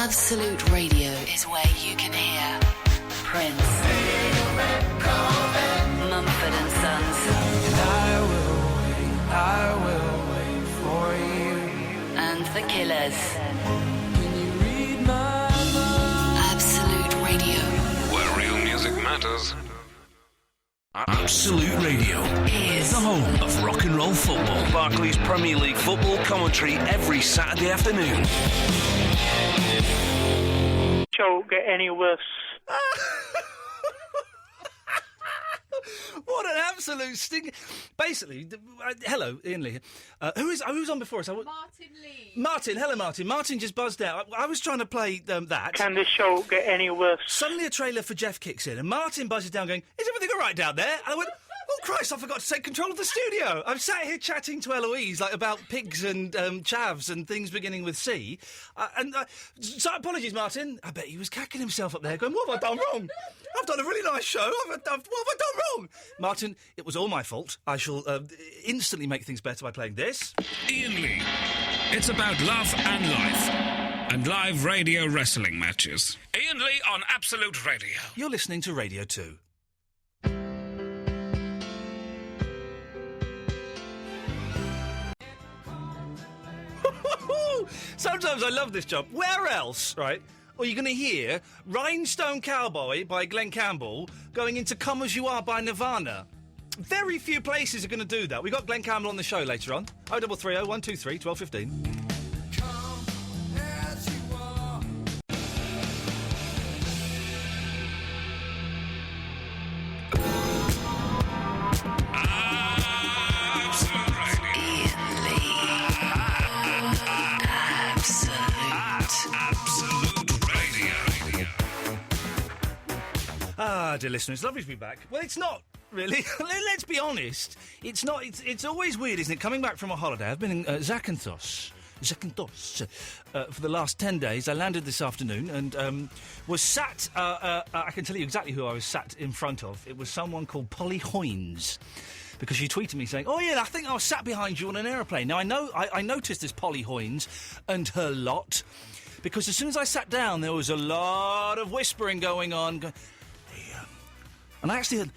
Absolute Radio is where you can hear Prince, Mumford and Sons, I will wait for you, and The Killers. Can you read my mind? Absolute Radio Where real music matters. Absolute Radio is the home of rock and roll football. Barclays Premier League football commentary every Saturday afternoon. Don't get any worse. What an absolute sting! Basically, hello, Iain Lee. Who's on before us? Martin Lee. Martin, hello, Martin. Martin just buzzed out. I was trying to play that. Can this show get any worse? Suddenly, a trailer for Jeff kicks in, and Martin buzzes down, going, "Is everything all right down there?" And I went, "Oh Christ! I forgot to take control of the studio." I'm sat here chatting to Eloise about pigs and chavs and things beginning with C. So apologies, Martin. I bet he was cacking himself up there, going, "What have I done wrong? I've done a really nice show. What have I done wrong?" Martin, it was all my fault. I shall instantly make things better by playing this. Iain Lee. It's about love and life. And live radio wrestling matches. Iain Lee on Absolute Radio. You're listening to Radio 2. Sometimes I love this job. Where else, right? Or you're going to hear Rhinestone Cowboy by Glenn Campbell going into Come As You Are by Nirvana. Very few places are going to do that. We've got Glenn Campbell on the show later on. 0330 123 1215. Dear listeners, lovely to be back. Well, it's not really. Let's be honest. It's not. It's always weird, isn't it? Coming back from a holiday, I've been in Zakynthos for the last 10 days. I landed this afternoon and was sat. I can tell you exactly who I was sat in front of. It was someone called Polly Hoynes, because she tweeted me saying, "Oh yeah, I think I was sat behind you on an aeroplane." Now I noticed this Polly Hoynes and her lot, because as soon as I sat down, there was a lot of whispering going on. And I actually heard,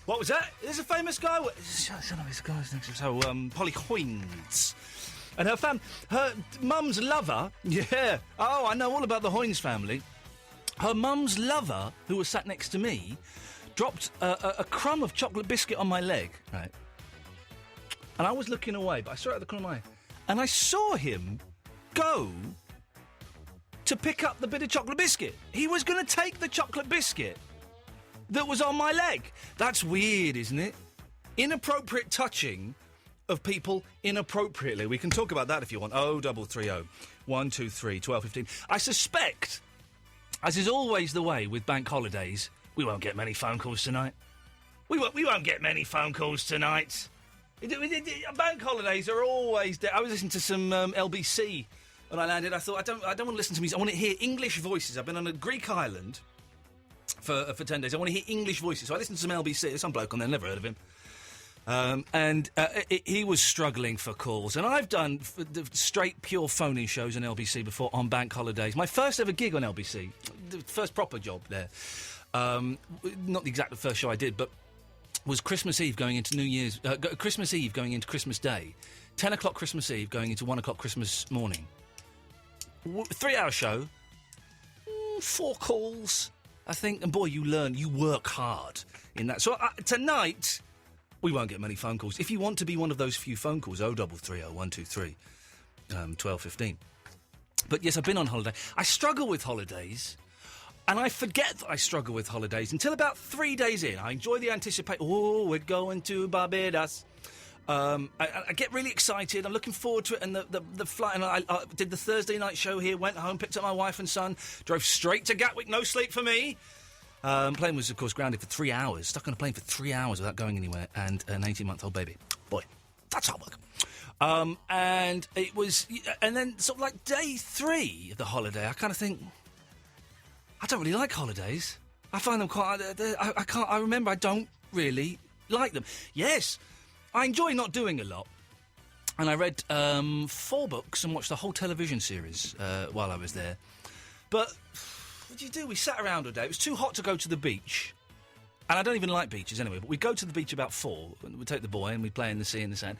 what was that? There's a famous guy. So, Polly Hoynes. And her mum's lover, yeah. Oh, I know all about the Hoynes family. Her mum's lover, who was sat next to me, dropped a crumb of chocolate biscuit on my leg, right? And I was looking away, but I saw it at the corner of my eye. And I saw him go to pick up the bit of chocolate biscuit. He was going to take the chocolate biscuit that was on my leg. That's weird, isn't it? Inappropriate touching of people inappropriately. We can talk about that if you want. 0330 123 1215. I suspect, as is always the way with bank holidays, we won't get many phone calls tonight. We won't get many phone calls tonight. Bank holidays are always... I was listening to some LBC when I landed. I thought, I don't want to listen to music. I want to hear English voices. I've been on a Greek island for 10 days. I want to hear English voices. So I listened to some LBC. There's some bloke on there, never heard of him. He was struggling for calls. And I've done straight, pure phone-in shows on LBC before on bank holidays. My first ever gig on LBC, the first proper job there. Not the exact first show I did, but was Christmas Eve going into New Year's... Christmas Eve going into Christmas Day. 10 o'clock Christmas Eve going into 1 o'clock Christmas morning. 3-hour show, 4 calls, I think, and boy, you work hard in that. So tonight, we won't get many phone calls. If you want to be one of those few phone calls, 0330 123 1215. But yes, I've been on holiday. I struggle with holidays, and I forget that I struggle with holidays until about 3 days in. I enjoy the anticipation. Oh, we're going to Barbados. I get really excited. I'm looking forward to it, and the flight. And I did the Thursday night show here. Went home, picked up my wife and son, drove straight to Gatwick. No sleep for me. Plane was, of course, grounded for 3 hours. Stuck on a plane for 3 hours without going anywhere, and an 18-month-old baby. Boy, that's hard work. And it was, and then sort of like day 3 of the holiday, I kind of think, I don't really like holidays. I find them quite. I can't. I remember I don't really like them. Yes. I enjoy not doing a lot. And I read 4 books and watched the whole television series while I was there. But what did you do? We sat around all day. It was too hot to go to the beach. And I don't even like beaches anyway, but we'd go to the beach about 4, and we'd take the boy and we'd play in the sea and the sand.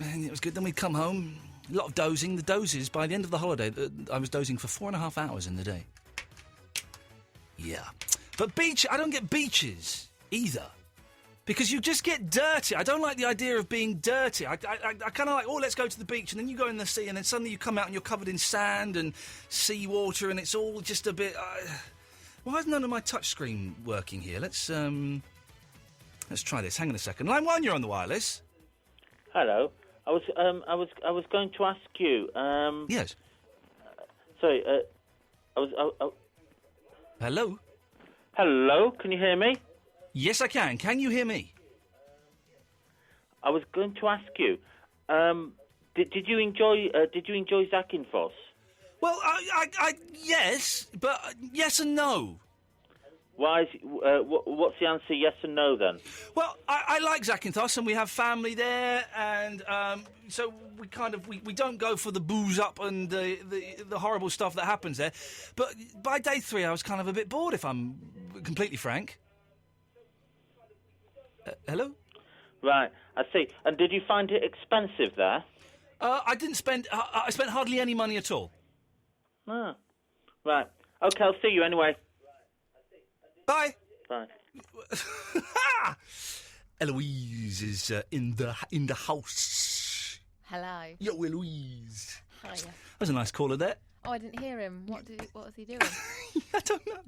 And it was good. Then we'd come home, a lot of dozing. The dozes, by the end of the holiday, I was dozing for 4.5 hours in the day. Yeah. But I don't get beaches either. Because you just get dirty. I don't like the idea of being dirty. I kind of like, let's go to the beach, and then you go in the sea, and then suddenly you come out and you're covered in sand and seawater, and it's all just a bit... why is none of my touchscreen working here? Let's try this. Hang on a second. Line 1, you're on the wireless. Hello. I was going to ask you. Yes. Sorry. I was. Hello. Hello. Can you hear me? Yes, I can. Can you hear me? I was going to ask you. Did you enjoy Zakynthos? Well, yes, but yes and no. Why? What's the answer? Yes and no, then. Well, I like Zakynthos, and we have family there, and so we kind of we don't go for the booze up and the horrible stuff that happens there. But by day 3, I was kind of a bit bored, if I'm completely frank. Hello? Right, I see. And did you find it expensive there? I didn't spend... I spent hardly any money at all. Ah, right. OK, I'll see you anyway. Bye. Bye. Eloise is in the house. Hello. Yo, Eloise. Hiya. That was a nice caller there. Oh, I didn't hear him. What was he doing? I don't know.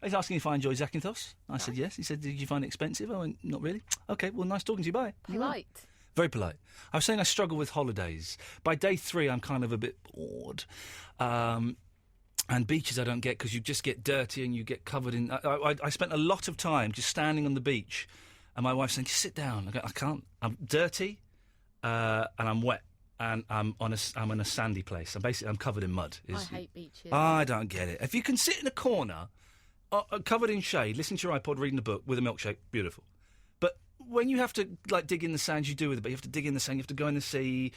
He's asking if I enjoy Zakynthos. I said yes. He said, did you find it expensive? I went, not really. OK, well, nice talking to you. Bye. Polite. Very polite. I was saying I struggle with holidays. By day 3, I'm kind of a bit bored. And beaches I don't get because you just get dirty and you get covered in... I spent a lot of time just standing on the beach and my wife's saying, sit down. I go, I can't. I'm dirty and I'm wet and I'm in a sandy place. I'm covered in mud. I hate beaches. I don't get it. If you can sit in a corner, covered in shade, listen to your iPod, reading a book with a milkshake, beautiful. But when you have to dig in the sand, you do with it, but you have to dig in the sand, you have to go in the sea.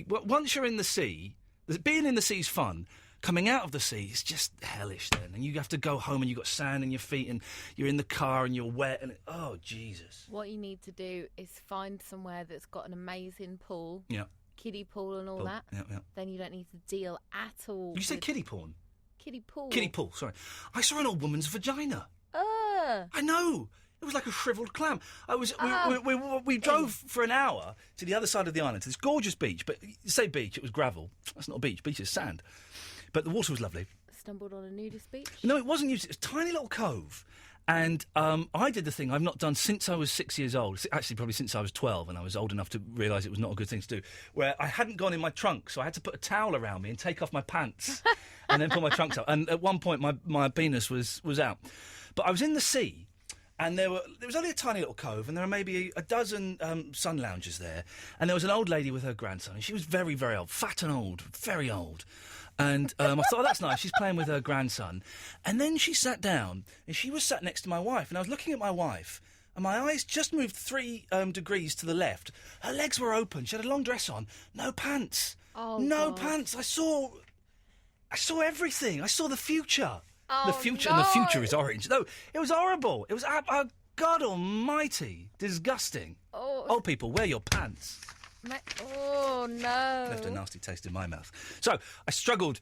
Once you're in the sea, being in the sea is fun. Coming out of the sea is just hellish then. And you have to go home and you've got sand in your feet and you're in the car and you're wet and... oh, Jesus. What you need to do is find somewhere that's got an amazing pool. Yeah. Kiddie pool and all that. Yeah, yeah. Then you don't need to deal at all. You say kiddie porn? Kiddie pool. Kiddie pool, sorry. I saw an old woman's vagina. I know. It was like a shriveled clam. We drove for an hour to the other side of the island, to this gorgeous beach. But you say beach, it was gravel. That's not a beach. Beach is sand. But the water was lovely. Stumbled on a nudist beach? No, it wasn't nudist. It was a tiny little cove. And I did the thing I've not done since I was 6 years old. Actually, probably since I was 12, and I was old enough to realise it was not a good thing to do, where I hadn't gone in my trunk, so I had to put a towel around me and take off my pants and then pull my trunks up. And at one point, my penis was out. But I was in the sea, and there was only a tiny little cove, and there were maybe a dozen sun loungers there. And there was an old lady with her grandson, and she was very, very old, fat and old, very old. And I thought, oh, that's nice. She's playing with her grandson. And then she sat down, and she was sat next to my wife. And I was looking at my wife, and my eyes just moved 3 degrees to the left. Her legs were open. She had a long dress on. No pants. Oh, no God. pants. I saw everything. I saw the future. Oh, the future, no. and the future is orange. No, it was horrible. It was, God almighty, disgusting. Oh. Old people, wear your pants. Oh, no. Left a nasty taste in my mouth. So I struggled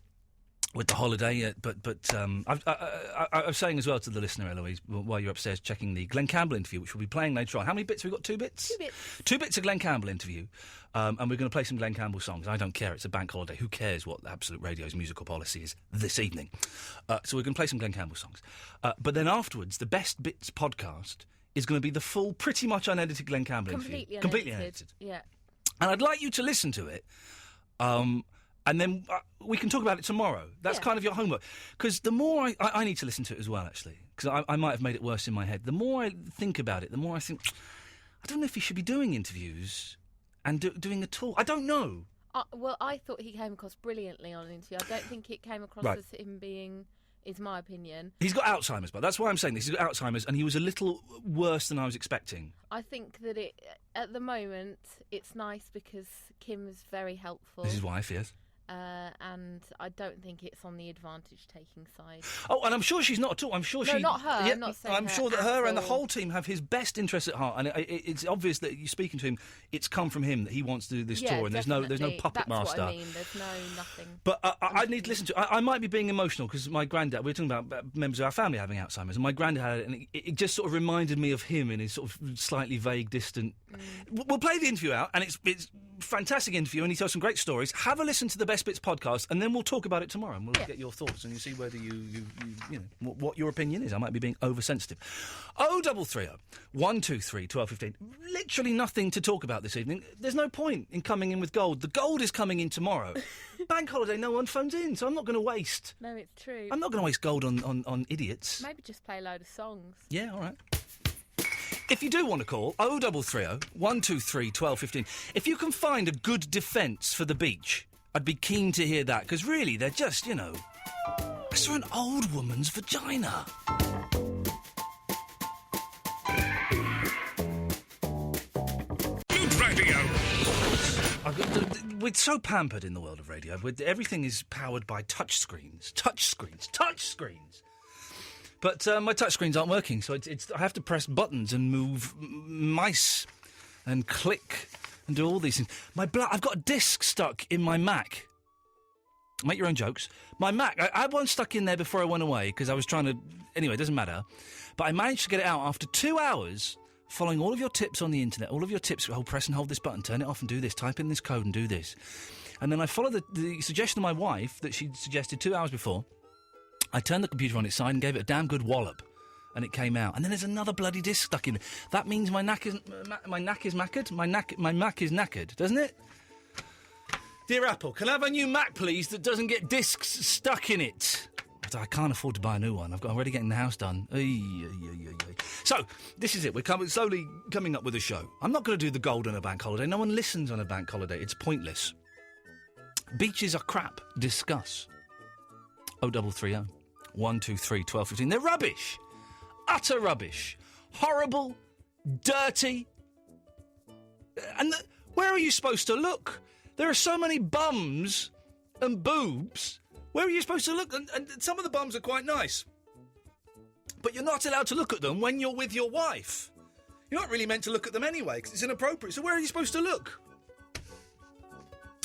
with the holiday, but I was saying as well to the listener, Eloise, while you're upstairs checking the Glenn Campbell interview, which we'll be playing later on. How many bits have we got? 2 bits? 2 bits. 2 bits of Glenn Campbell interview, and we're going to play some Glenn Campbell songs. I don't care. It's a bank holiday. Who cares what Absolute Radio's musical policy is this evening? So we're going to play some Glenn Campbell songs. But then afterwards, the Best Bits podcast is going to be the full, pretty much unedited Glenn Campbell interview. Completely unedited. Yeah. And I'd like you to listen to it, and then we can talk about it tomorrow. That's kind of your homework. Because the more I need to listen to it as well, actually, because I might have made it worse in my head. The more I think about it, the more I think, I don't know if he should be doing interviews and doing a tour. I don't know. Well, I thought he came across brilliantly on an interview. I don't think it came across Right. as him being is my opinion. He's got Alzheimer's, but that's why I'm saying this. He's got Alzheimer's, and he was a little worse than I was expecting. I think that at the moment, it's nice because Kim is very helpful. This is his wife, yes. And I don't think it's on the advantage-taking side. Oh, and I'm sure she's not at all. I'm sure No, she... not her. Yeah, I'm not saying I'm her sure that at her and the all. whole team have his best interests at heart, and it's obvious that you're speaking to him. It's come from him that he wants to do this tour, and there's no puppet That's master. What I mean. There's nothing. But I need to listen to... I might be being emotional, because my granddad... We're talking about members of our family having Alzheimer's, and my granddad had it, and it just sort of reminded me of him in his sort of slightly vague, distant... We'll play the interview out, and it's fantastic interview, and he tells some great stories. Have a listen to the Best Bits podcast, and then we'll talk about it tomorrow, and we'll get your thoughts, and you see whether you know what your opinion is. I might be being oversensitive. 0330 123 1215. Literally nothing to talk about this evening. There's no point in coming in with gold. The gold is coming in tomorrow. Bank holiday, no one phones in, so I'm not going to waste. No, it's true. I'm not going to waste gold on idiots. Maybe just play a load of songs. Yeah, all right. If you do want to call, 0330 123 1215. If you can find a good defence for the beach, I'd be keen to hear that, because really, they're just, I saw an old woman's vagina. Good radio. We're so pampered in the world of radio. Everything is powered by touchscreens. Touchscreens. But my touchscreens aren't working, so I have to press buttons and move mice and click and do all these things. I've got a disc stuck in my Mac. Make your own jokes. My Mac, I had one stuck in there before I went away because I was trying to... Anyway, it doesn't matter. But I managed to get it out after 2 hours, following all of your tips on the internet, all of your tips, press and hold this button, turn it off and do this, type in this code and do this. And then I followed the suggestion of my wife that she'd suggested 2 hours before. I turned the computer on its side and gave it a damn good wallop, and it came out. And then there's another bloody disc stuck in there. That means my Mac is knackered. My Mac is knackered, doesn't it? Dear Apple, can I have a new Mac, please, that doesn't get discs stuck in it? But I can't afford to buy a new one. I'm already getting the house done. So, this is it. We're slowly coming up with a show. I'm not going to do the gold on a bank holiday. No one listens on a bank holiday. It's pointless. Beaches are crap. Discuss. 0330 123 1215. They're rubbish. Utter rubbish. Horrible. Dirty. And where are you supposed to look? There are so many bums and boobs. Where are you supposed to look? And some of the bums are quite nice. But you're not allowed to look at them when you're with your wife. You're not really meant to look at them anyway, because it's inappropriate. So where are you supposed to look?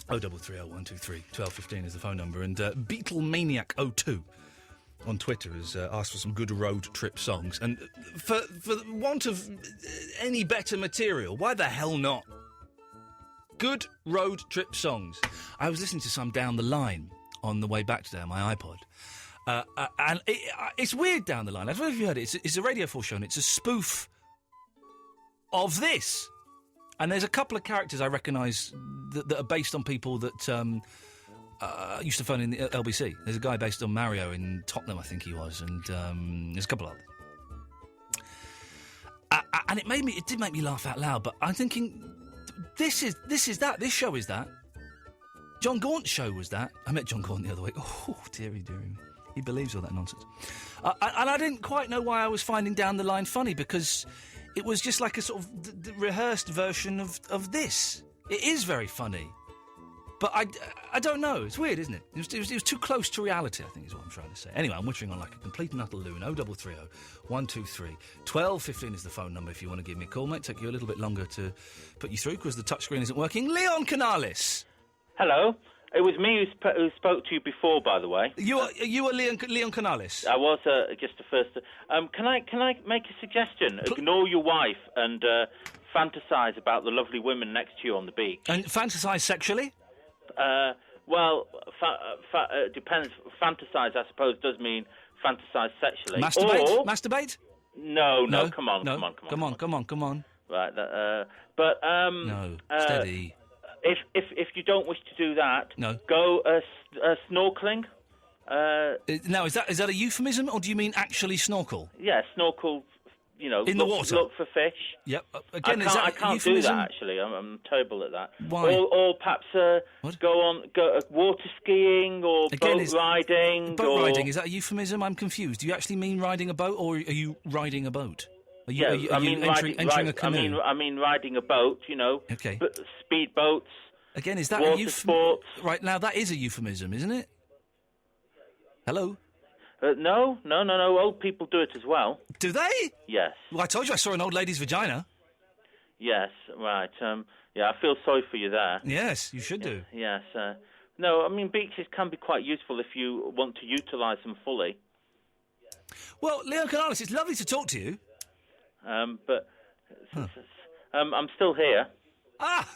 0330 123 1215 is the phone number. And Beatlemaniac02 on Twitter has asked for some good road trip songs. And for want of any better material, why the hell not? Good road trip songs. I was listening to some down the line on the way back today on my iPod. And it's weird down the line. I don't know if you heard it. It's a Radio 4 show, and it's a spoof of this. And there's a couple of characters I recognise that are based on people that used to phone in the LBC. There's a guy based on Mario in Tottenham, I think he was, and there's a couple of others. And it did make me laugh out loud, but I'm thinking, this is that. This show is that. John Gaunt's show was that. I met John Gaunt the other week. Oh, dearie. He believes all that nonsense. And I didn't quite know why I was finding Down the Line funny, because it was just like a sort of rehearsed version of this. It is very funny. But I don't know. It's weird, isn't it? It was too close to reality, I think is what I'm trying to say. Anyway, I'm wittering on like a complete and utter loon. 0330 123 1215 is the phone number if you want to give me a call. Might take you a little bit longer to put you through because the touchscreen isn't working. Leon Canalis. Hello. It was me who spoke to you before, by the way. You are Leon Canalis. I was just the first. Can I make a suggestion? Ignore your wife and fantasise about the lovely women next to you on the beach. And fantasise sexually? Well, depends. Fantasise, I suppose, does mean fantasise sexually. Masturbate? Masturbate? No. Come on. Right. No. Steady. If you don't wish to do that, no. Go snorkeling. Now, is that a euphemism, or do you mean actually snorkel? Yeah, snorkel. In the water? Look for fish. Yep. Again, I can't do euphemism? that, actually. I'm terrible at that. Why? Or perhaps go water skiing or boat riding. Boat riding, is that a euphemism? I'm confused. Do you actually mean riding a boat, or are you riding a boat? Are you entering a canoe? I mean riding a boat, Okay. Speed boats. Again, is that water sports? Right, now that is a euphemism, isn't it? Hello? No. Old people do it as well. Do they? Yes. Well, I told you I saw an old lady's vagina. Yes, right. I feel sorry for you there. Yes, you should do. Yes. No, I mean, beaches can be quite useful if you want to utilise them fully. Well, Leon Canales, it's lovely to talk to you. But I'm still here. Ah!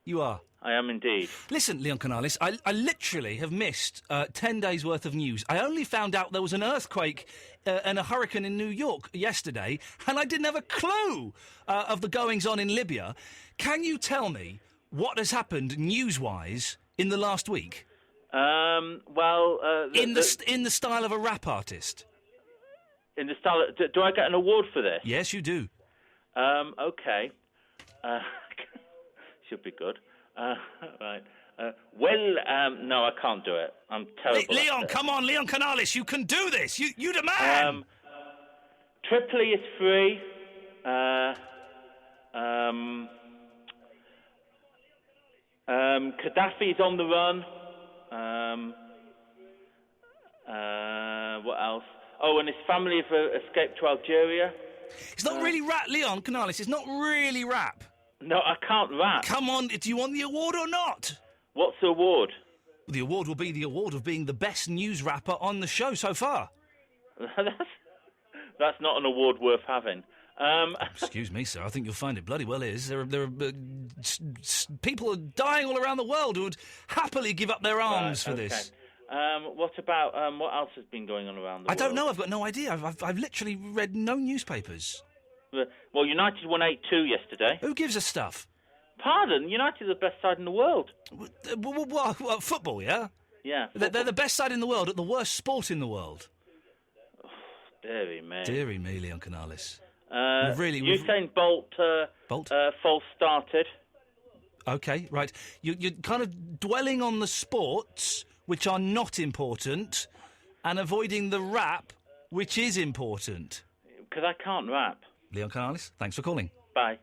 You are. I am indeed. Listen, Leon Canales, I literally have missed 10 days' worth of news. I only found out there was an earthquake and a hurricane in New York yesterday, and I didn't have a clue of the goings-on in Libya. Can you tell me what has happened news-wise in the last week? In the style of a rap artist. In the style... Do I get an award for this? Yes, you do. Okay. Should be good. Right. No, I can't do it. I'm terrible. Leon, come on, Leon Canales, you can do this. You're the man. Tripoli is free. Gaddafi's on the run. What else? Oh, and his family have escaped to Algeria. It's not really rap, Leon Canales. It's not really rap. No, I can't rap. Come on, do you want the award or not? What's the award? The award will be the award of being the best news rapper on the show so far. That's not an award worth having. Excuse me, sir. I think you'll find it bloody well is. There are people are dying all around the world who would happily give up their arms for this. What about what else has been going on around the world? I don't know. I've got no idea. I've literally read no newspapers. Well, United won 8-2 yesterday. Who gives a stuff? Pardon? United are the best side in the world. What, football, yeah? Yeah. They're the best side in the world at the worst sport in the world. Oh, dearie me. Dearie me, Leon Canales. Usain Bolt false started. OK, right. You're kind of dwelling on the sports, which are not important, and avoiding the rap, which is important. Because I can't rap. Leon Canales, thanks for calling. Bye.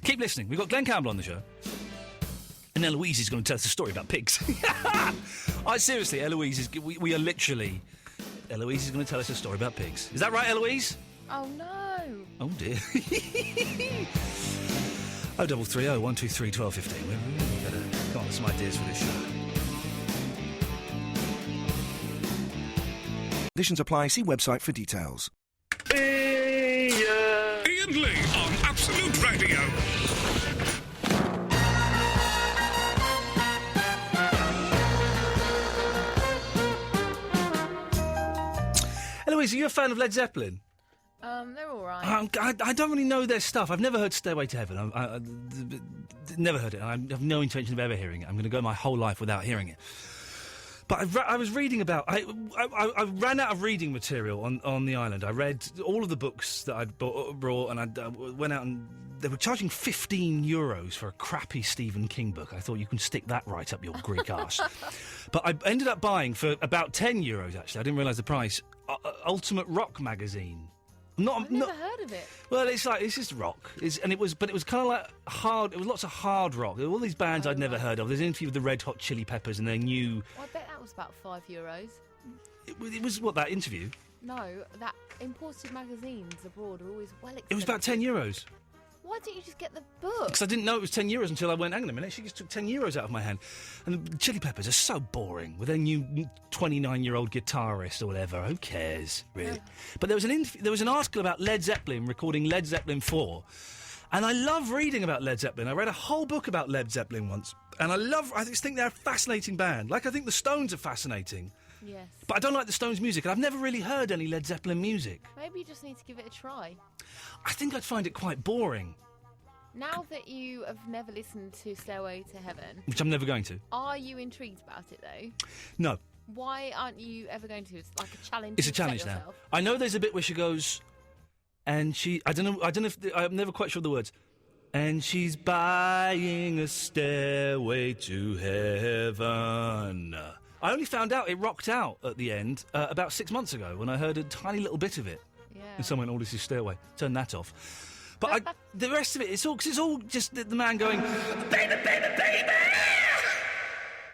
Keep listening. We've got Glenn Campbell on the show. And Eloise is going to tell us a story about pigs. Seriously, Eloise we are literally... Eloise is going to tell us a story about pigs. Is that right, Eloise? Oh, no. Oh, dear. 0330 123 1215. We've really got to come up with some ideas for this show. Conditions apply. See website for details. Iain Lee on Absolute Radio. Eloise, are you a fan of Led Zeppelin? They're all right. I don't really know their stuff. I've never heard Stairway to Heaven. I never heard it. I have no intention of ever hearing it. I'm going to go my whole life without hearing it. But I was reading about... I ran out of reading material on the island. I read all of the books that I'd brought, and I went out and... They were charging €15 for a crappy Stephen King book. I thought you can stick that right up your Greek arse. But I ended up buying, for about €10, actually, I didn't realise the price, Ultimate Rock magazine. I've never heard of it. Well, it's just rock. It was kind of like hard. It was lots of hard rock. There were all these bands I'd never heard of. There's an interview with the Red Hot Chili Peppers and their new... Well, I bet that was about €5. It was, what, that interview? No, that imported magazines abroad are always well expensive. It was about €10. Why didn't you just get the book? Because I didn't know it was €10 until I went, hang on a minute, she just took €10 out of my hand. And the Chili Peppers are so boring with their new 29-year-old guitarist or whatever. Who cares, really? But there was an article about Led Zeppelin recording Led Zeppelin 4. And I love reading about Led Zeppelin. I read a whole book about Led Zeppelin once. And I just think they're a fascinating band. Like, I think the Stones are fascinating. Yes. But I don't like the Stones' music, and I've never really heard any Led Zeppelin music. Maybe you just need to give it a try. I think I'd find it quite boring. Now that you have never listened to Stairway to Heaven, Which I'm never going to. are you intrigued about it though? No. Why aren't you ever going to? It's like a challenge. It's a you've set challenge now. yourself. I know there's a bit where she goes, and she... I don't know if... I'm never quite sure of the words. And she's buying a stairway to heaven. I only found out it rocked out at the end about 6 months ago when I heard a tiny little bit of it. Yeah. And someone went, oh, this is Stairway. Turn that off. But the rest of it, it's all just the man going, baby, baby, baby!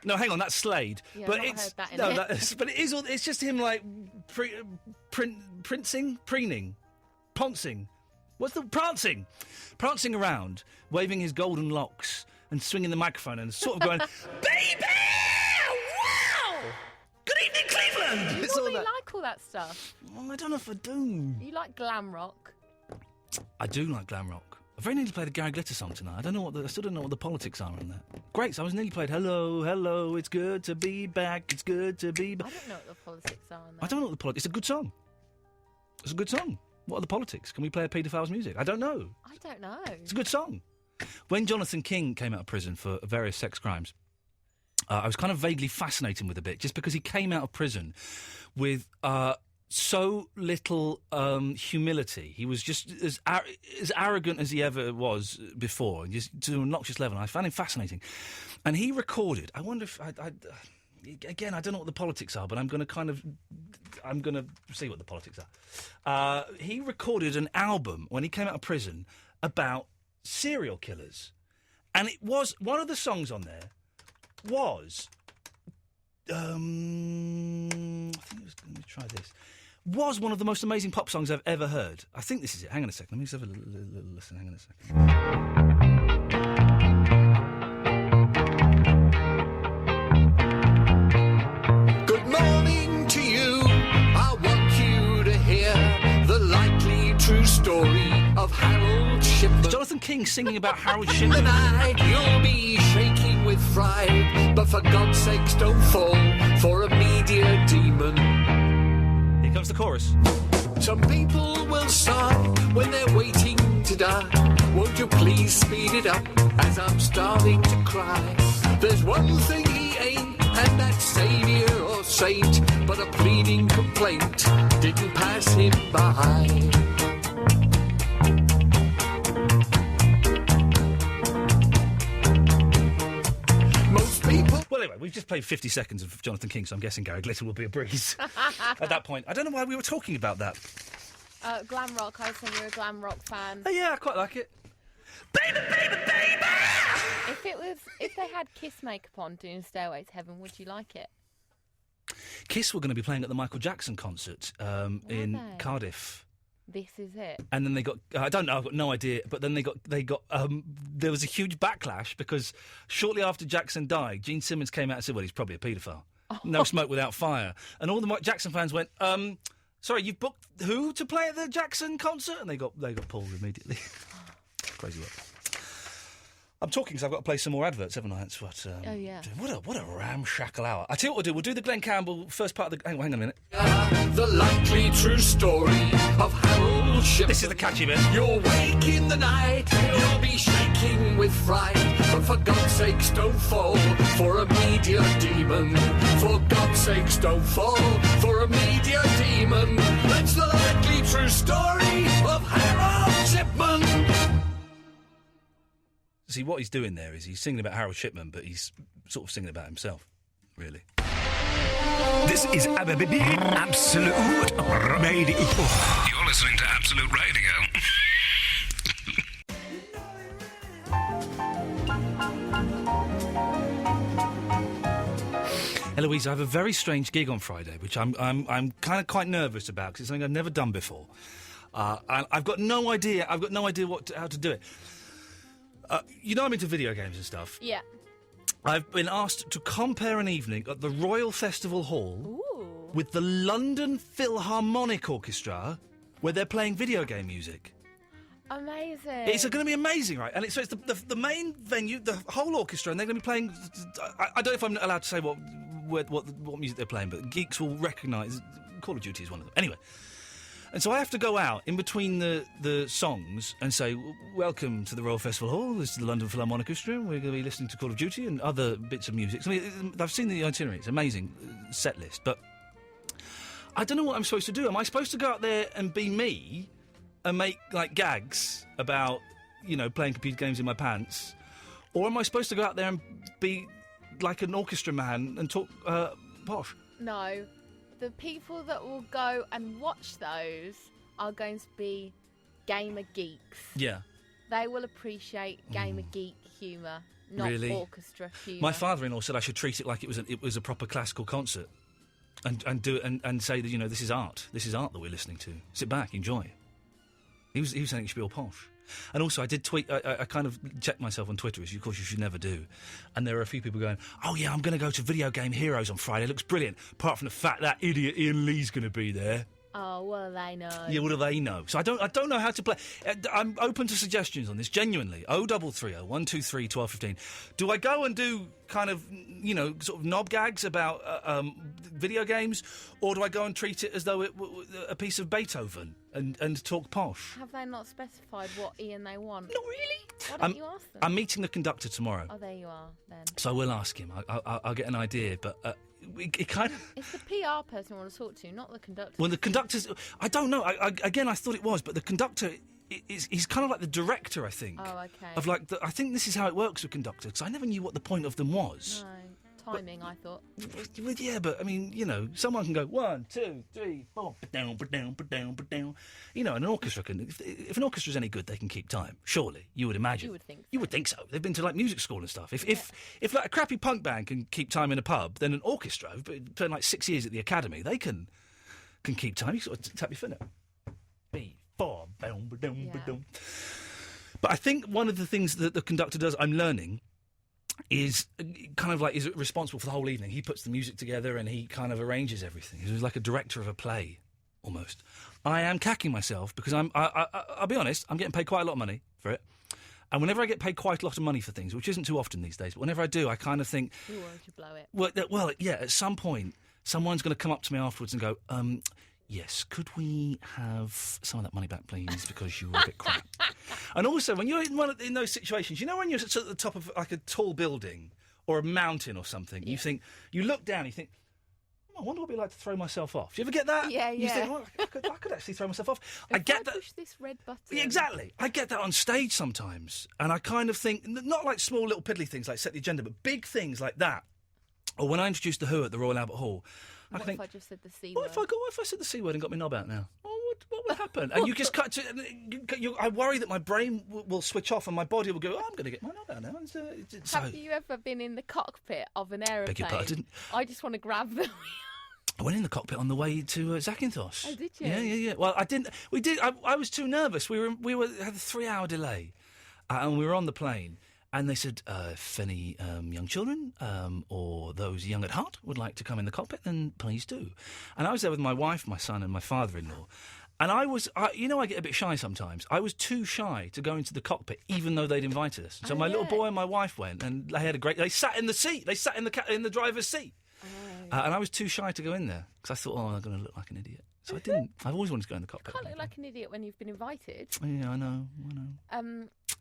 No, hang on, that's Slade. Yeah, but I've not it's heard that in no, it. but it is all. It's just him like preening, pouncing. What's the prancing around, waving his golden locks and swinging the microphone and sort of going, baby, wow, good evening, Cleveland. You It's all normally that. like all that stuff. Oh, I don't know if I do. You like glam rock. I do like glam rock. I very nearly played a Gary Glitter song tonight. I still don't know what the politics are on that. Great, so I was nearly played Hello, Hello, it's good to be back, it's good to be back. I don't know what the politics are on that. I don't know what the politics... It's a good song. It's a good song. What are the politics? Can we play a paedophile's music? I don't know. I don't know. It's a good song. When Jonathan King came out of prison for various sex crimes, I was kind of vaguely fascinated with a bit, just because he came out of prison with... so little humility. He was just as arrogant as he ever was before, just to an obnoxious level. I found him fascinating. And he recorded, I wonder if... again, I don't know what the politics are, but I'm going to see what the politics are. He recorded an album when he came out of prison about serial killers. And it was... One of the songs on there was... I think it was... Let me try this. Was one of the most amazing pop songs I've ever heard. I think this is it. Hang on a second. Let me just have a little listen. Hang on a second. Good morning to you. I want you to hear the likely true story of Harold Shipman. Jonathan King singing about Harold In the Shipman. night you'll be shaking with fright, but for God's sakes don't fall for a media demon. Here comes the chorus. Some people will sigh when they're waiting to die. Won't you please speed it up as I'm starting to cry? There's one thing he ain't, and that's saviour or saint, but a pleading complaint didn't pass him by. Well, anyway, we've just played 50 seconds of Jonathan King, so I'm guessing Gary Glitter will be a breeze at that point. I don't know why we were talking about that. Glam rock. I was saying you're a glam rock fan. Oh, yeah, I quite like it. Baby, baby, baby! If they had Kiss makeup on doing Stairway to Heaven, would you like it? Kiss were going to be playing at the Michael Jackson concert in they? Cardiff. This is it. And then they got, I don't know, I've got no idea, but then they got, there was a huge backlash because shortly after Jackson died, Gene Simmons came out and said, well, he's probably a paedophile. No smoke without fire. And all the Jackson fans went, sorry, you've booked who to play at the Jackson concert? And they got pulled immediately. Crazy work. I'm talking because I've got to play some more adverts, haven't I? That's what. Oh, yeah. What a ramshackle hour. I tell you what we'll do. We'll do the Glenn Campbell first part of the. Hang on a minute. The likely true story of Harold Shipman. This is the catchy bit. You're awake in the night, you'll be shaking with fright, but for God's sakes don't fall for a media demon. For God's sakes don't fall for a media demon. That's the likely true story of Harold Shipman. See, what he's doing there is he's singing about Harold Shipman, but he's sort of singing about himself, really. This is Absolute Radio. You're listening to Absolute Radio. Eloise, I have a very strange gig on Friday, which I'm kind of quite nervous about because it's something I've never done before. And I've got no idea. How to do it. You know I'm into video games and stuff. Yeah. I've been asked to compare an evening at the Royal Festival Hall with the London Philharmonic Orchestra, where they're playing video game music. Amazing. It's going to be amazing, right? And it's the main venue, the whole orchestra, and they're going to be playing. I don't know if I'm allowed to say what music they're playing, but geeks will recognise. Call of Duty is one of them. Anyway. And so I have to go out in between the songs and say, welcome to the Royal Festival Hall, this is the London Philharmonic Orchestra, we're going to be listening to Call of Duty and other bits of music. I mean, I've seen the itinerary, it's amazing set list, but I don't know what I'm supposed to do. Am I supposed to go out there and be me and make, like, gags about, you know, playing computer games in my pants? Or am I supposed to go out there and be like an orchestra man and talk posh? No. The people that will go and watch those are going to be gamer geeks. Yeah. They will appreciate gamer geek humour, not Really? orchestra humour. My father-in-law said I should treat it like it was a proper classical concert, and do it and say that, you know, this is art that we're listening to. Sit back, enjoy. He was saying it should be all posh. And also, I did tweet. I kind of checked myself on Twitter, which of course you should never do. And there were a few people going, "Oh yeah, I'm going to go to Video Game Heroes on Friday. It looks brilliant." Apart from the fact that idiot Iain Lee's going to be there. Oh, well, they know. Yeah, what do they know? So I don't know how to play. I'm open to suggestions on this, genuinely. 0330 123 1215. Do I go and do kind of, you know, sort of knob gags about video games, or do I go and treat it as though it a piece of Beethoven and talk posh? Have they not specified what Ian they want? Not really. Why don't you ask them? I'm meeting the conductor tomorrow. Oh, there you are, then. So I will ask him. I'll get an idea, but it kind of... It's the PR person I want to talk to, not the conductor. Well, the conductor's... I don't know. I thought it was, but the conductor... He's kind of like the director, I think. Oh, okay. Of like, I think this is how it works with conductors, because I never knew what the point of them was. No, timing, I thought. Well, yeah, but I mean, you know, someone can go 1, 2, 3, 4, down, down. You know, and an orchestra can. If an orchestra's any good, they can keep time. Surely, you would imagine. You would think so. You would think so. They've been to like music school and stuff. If like a crappy punk band can keep time in a pub, then an orchestra, who've been playing like 6 years at the academy, they can keep time. You sort of tap your foot out. B4, boom. But I think one of the things that the conductor does, I'm learning, is kind of like is responsible for the whole evening. He puts the music together and he kind of arranges everything. He's like a director of a play, almost. I am cacking myself because I'll be honest, I'm getting paid quite a lot of money for it. And whenever I get paid quite a lot of money for things, which isn't too often these days, but whenever I do, I kind of think... You want to blow it. Well, yeah, at some point, someone's going to come up to me afterwards and go, yes, could we have some of that money back, please, because you were a bit crap. And also, when you're in those situations, you know when you're at the top of like a tall building or a mountain or something, you look down and you think, I wonder what it'd be like to throw myself off. Do you ever get that? Yeah, You think, well, I could actually throw myself off. I get that. Push this red button. Yeah, exactly. I get that on stage sometimes, and I kind of think, not like small little piddly things like set the agenda, but big things like that. Or when I introduced The Who at the Royal Albert Hall, I think, if I just said the C word? What if I said the C word and got my knob out now? What would happen? And you just cut to... I worry that my brain will switch off and my body will go, I'm going to get my knob out now. Have you ever been in the cockpit of an aeroplane? Beg your pardon? I just want to grab them. I went in the cockpit on the way to Zakynthos. Oh, did you? Yeah. Well, I didn't... We did... I was too nervous. We had a 3-hour delay. And we were on the plane. And they said, if any young children or those young at heart would like to come in the cockpit, then please do. And I was there with my wife, my son, and my father-in-law. And I get a bit shy sometimes. I was too shy to go into the cockpit, even though they'd invited us. So my little boy and my wife went, and they had They sat in the seat. They sat in the driver's seat. Oh. And I was too shy to go in there because I thought, I'm going to look like an idiot. So I didn't. I've always wanted to go in the cockpit. You can't look like an idiot when you've been invited. Yeah, I know.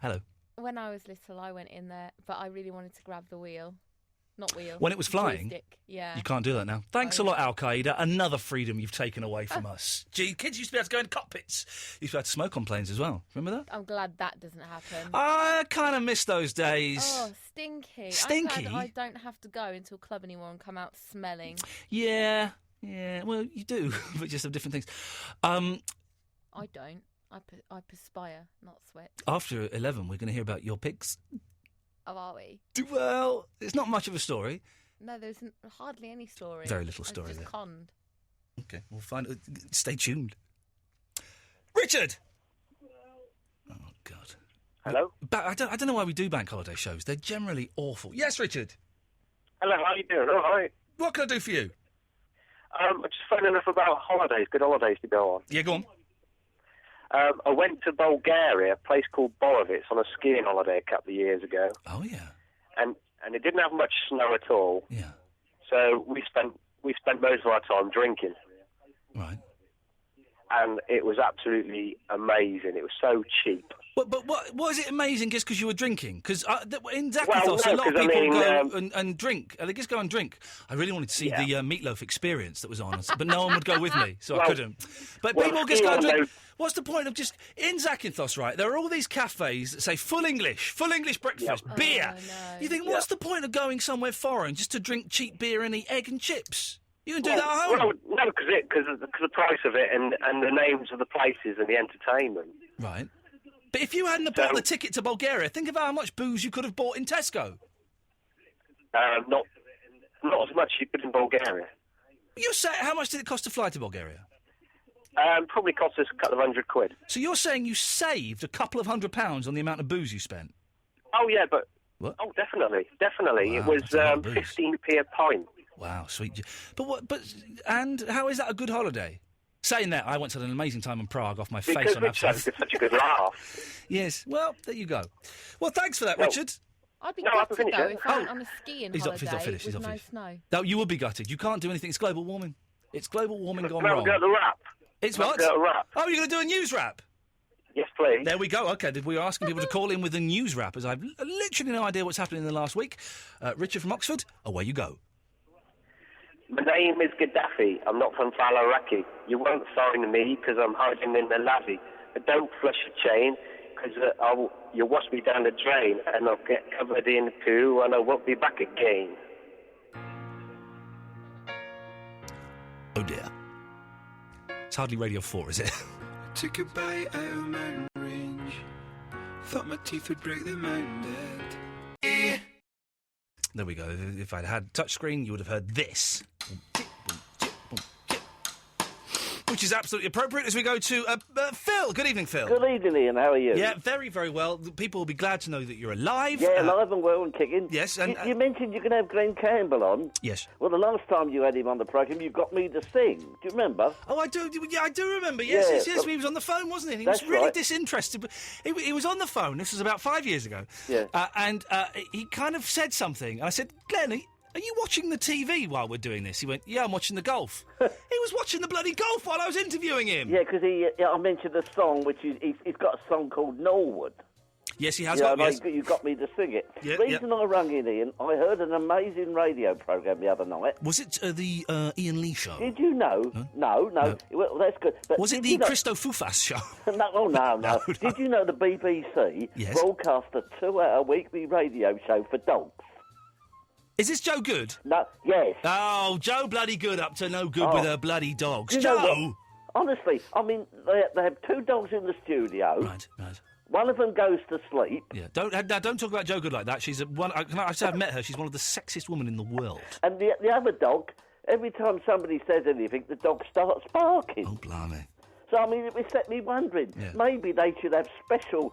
Hello. When I was little, I went in there, but I really wanted to grab the wheel. Not wheel. When it was flying? Joystick. Yeah. You can't do that now. Thanks a lot, Al-Qaeda. Another freedom you've taken away from us. Gee, kids used to be able to go in cockpits. Used to be able to smoke on planes as well. Remember that? I'm glad that doesn't happen. I kind of miss those days. Oh, stinky. Stinky? I'm glad I don't have to go into a club anymore and come out smelling. Yeah. Well, you do, but just of different things. I don't. I perspire, not sweat. After 11, we're going to hear about your pigs. Oh, are we? Well, it's not much of a story. No, there's hardly any story. Very little story just there. Conned. Okay, we'll find it. Stay tuned. Richard! Oh, God. Hello? I don't know why we do bank holiday shows. They're generally awful. Yes, Richard? Hello, how you doing? All right. What can I do for you? I'm just phoning up about holidays, good holidays to go on. Yeah, go on. I went to Bulgaria, a place called Borovitz, on a skiing holiday a couple of years ago. Oh, yeah. And it didn't have much snow at all. Yeah. So we spent most of our time drinking. Right. and it was absolutely amazing. It was so cheap. But what is it amazing just because you were drinking? Because in Zakynthos, Well, no, a lot of 'cause I people mean, go and drink. They just go and drink. I really wanted to see the Meatloaf Experience that was on, but no one would go with me, so I couldn't. But people just go and drink. What's the point of just... In Zakynthos, right, there are all these cafes that say full English breakfast, beer. No. You think, what's the point of going somewhere foreign just to drink cheap beer and eat egg and chips? You can do that at home. Well, no, because the price of it and the names of the places and the entertainment. Right. But if you hadn't bought the ticket to Bulgaria, think of how much booze you could have bought in Tesco. Not as much you could in Bulgaria. You say, how much did it cost to fly to Bulgaria? Probably cost us a couple of £100. So you're saying you saved a couple of £100 on the amount of booze you spent? Oh, yeah, but... What? Oh, definitely. Wow, it was 15p a pint. Wow, sweet. And how is that a good holiday? Saying that, I went to an amazing time in Prague off my face on Because it's such a good laugh. Yes, well, there you go. Well, thanks for that, Richard. I'd be gutted, though, if I went on a skiing He's not holiday finished. with no snow. No, you would be gutted. You can't do anything. It's global warming. It's global warming gone wrong. Go to the rap. It's what? Go to rap. Oh, you're going to do a news wrap? Yes, please. There we go. OK, we were asking people to call in with the news wrap, as I've literally no idea what's happening in the last week. Richard from Oxford, away you go. My name is Gaddafi. I'm not from Falaraki. You won't find me because I'm hiding in the lavvy. But don't flush a chain because you'll wash me down the drain and I'll get covered in poo and I won't be back again. Oh dear. It's hardly Radio 4, is it? Took a bite out of mountain range. Thought my teeth would break the mountain dead. There we go. If I'd had touchscreen, you would have heard this. Which is absolutely appropriate as we go to Phil. Good evening, Phil. Good evening, Ian. How are you? Yeah, very, very well. People will be glad to know that you're alive. Yeah, alive and well and kicking. Yes, and... You mentioned you're going to have Glenn Campbell on. Yes. Well, the last time you had him on the programme, you got me to sing. Do you remember? Oh, I do. Yeah, I do remember. Yes. He was on the phone, wasn't he? He was really right. disinterested. He was on the phone. This was about 5 years ago. Yeah. And he kind of said something. I said, Glenn, are you watching the TV while we're doing this? He went, yeah, I'm watching the golf. He was watching the bloody golf while I was interviewing him. Yeah, because I mentioned a song, which he's got a song called Norwood. Yes, he has. You got me to sing it. Yeah, the reason I rang in, Ian, I heard an amazing radio programme the other night. Was it the Iain Lee show? Did you know? No. Well, that's good. But was it the Christo Fufas show? No. Did you know the BBC broadcast a 2-hour weekly radio show for dogs? Is this Joe Good? No, yes. Oh, Joe bloody Good up to no good with her bloody dogs. You Joe! Honestly, I mean, they have 2 dogs in the studio. Right. One of them goes to sleep. Yeah, don't talk about Joe Good like that. She's I've met her. She's one of the sexiest women in the world. And the other dog, every time somebody says anything, the dog starts barking. Oh, blimey. So, I mean, it set me wondering, maybe they should have special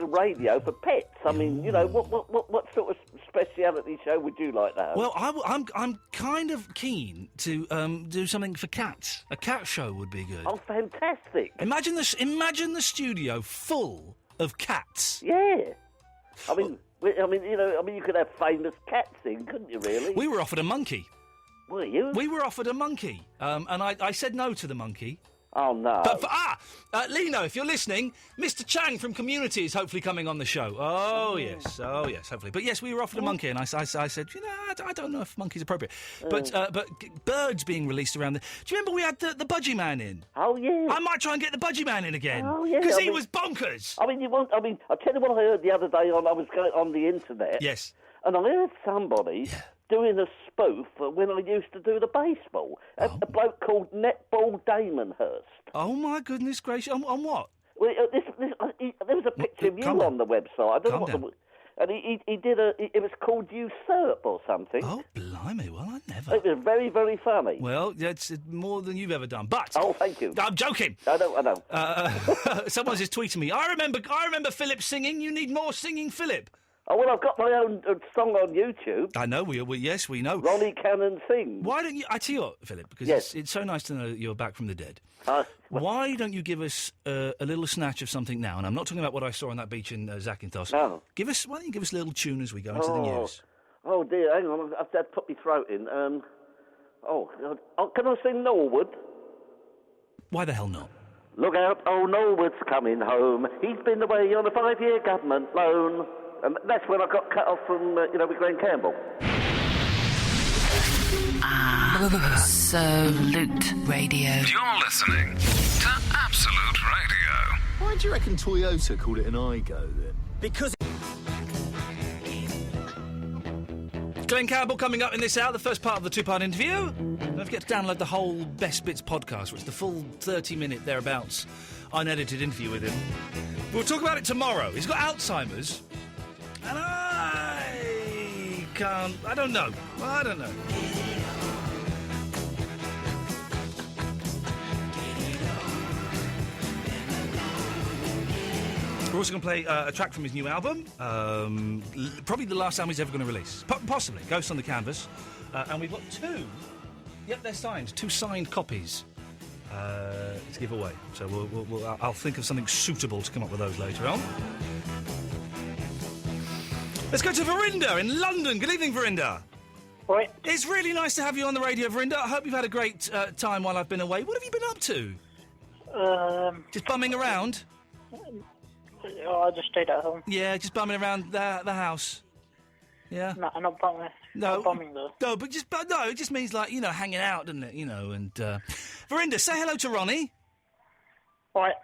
radio for pets. I mean, you know, what sort of speciality show would you like to have? Well, I'm kind of keen to do something for cats. A cat show would be good. Oh, fantastic! Imagine the studio full of cats. Yeah. I mean, you could have famous cats in, couldn't you? Really? We were offered a monkey. Were you? We were offered a monkey, and I said no to the monkey. Oh, no. But, Lino, if you're listening, Mr. Chang from Community is hopefully coming on the show. Oh, yes, hopefully. But, yes, we were offered a monkey, and I said, I don't know if monkey's appropriate. But birds being released around... Do you remember we had the Budgie Man in? Oh, yeah. I might try and get the Budgie Man in again. Oh, yeah. Because he was bonkers. I'll tell you what I heard the other day I was going on the internet. Yes. And I heard somebody... doing a spoof when I used to do the baseball. A bloke called Netball Damonhurst. Oh, my goodness gracious. On what? Well, there was a picture of you on the website. I don't know what and he did it was called Usurp or something. Oh, blimey. Well, I never... It was very, very funny. Well, it's more than you've ever done, but... Oh, thank you. I'm joking. I know. Someone's just tweeting me. I remember Philip singing. You need more singing, Philip. Oh, well, I've got my own song on YouTube. I know, yes, we know. Ronnie Cannon sings. Why don't you... I tell you what, Philip, because it's so nice to know that you're back from the dead. Why don't you give us a little snatch of something now? And I'm not talking about what I saw on that beach in Zakynthos. No. Why don't you give us a little tune as we go into the news? Oh, dear, hang on, I've had to put my throat in. Can I sing Norwood? Why the hell not? Look out, old Norwood's coming home. He's been away on a 5-year government loan. And that's when I got cut off from, with Glenn Campbell. Absolute Radio. You're listening to Absolute Radio. Why do you reckon Toyota called it an iGo then? Because... Glenn Campbell coming up in this hour, the first part of the two-part interview. Don't forget to download the whole Best Bits podcast, which is the full 30-minute thereabouts unedited interview with him. We'll talk about it tomorrow. He's got Alzheimer's, and I don't know. We're also going to play a track from his new album, probably the last album he's ever going to release. Possibly, Ghost on the Canvas. And we've got two, they're signed, 2 signed copies to give away. So I'll think of something suitable to come up with those later on. Let's go to Verinda in London. Good evening, Verinda. Right. It's really nice to have you on the radio, Verinda. I hope you've had a great time while I've been away. What have you been up to? Just bumming around? I just stayed at home. Yeah, just bumming around the house. Yeah. No, I'm not bumming. No, not bumming though. No, but it just means like hanging out, doesn't it? And Verinda, say hello to Ronnie. Right.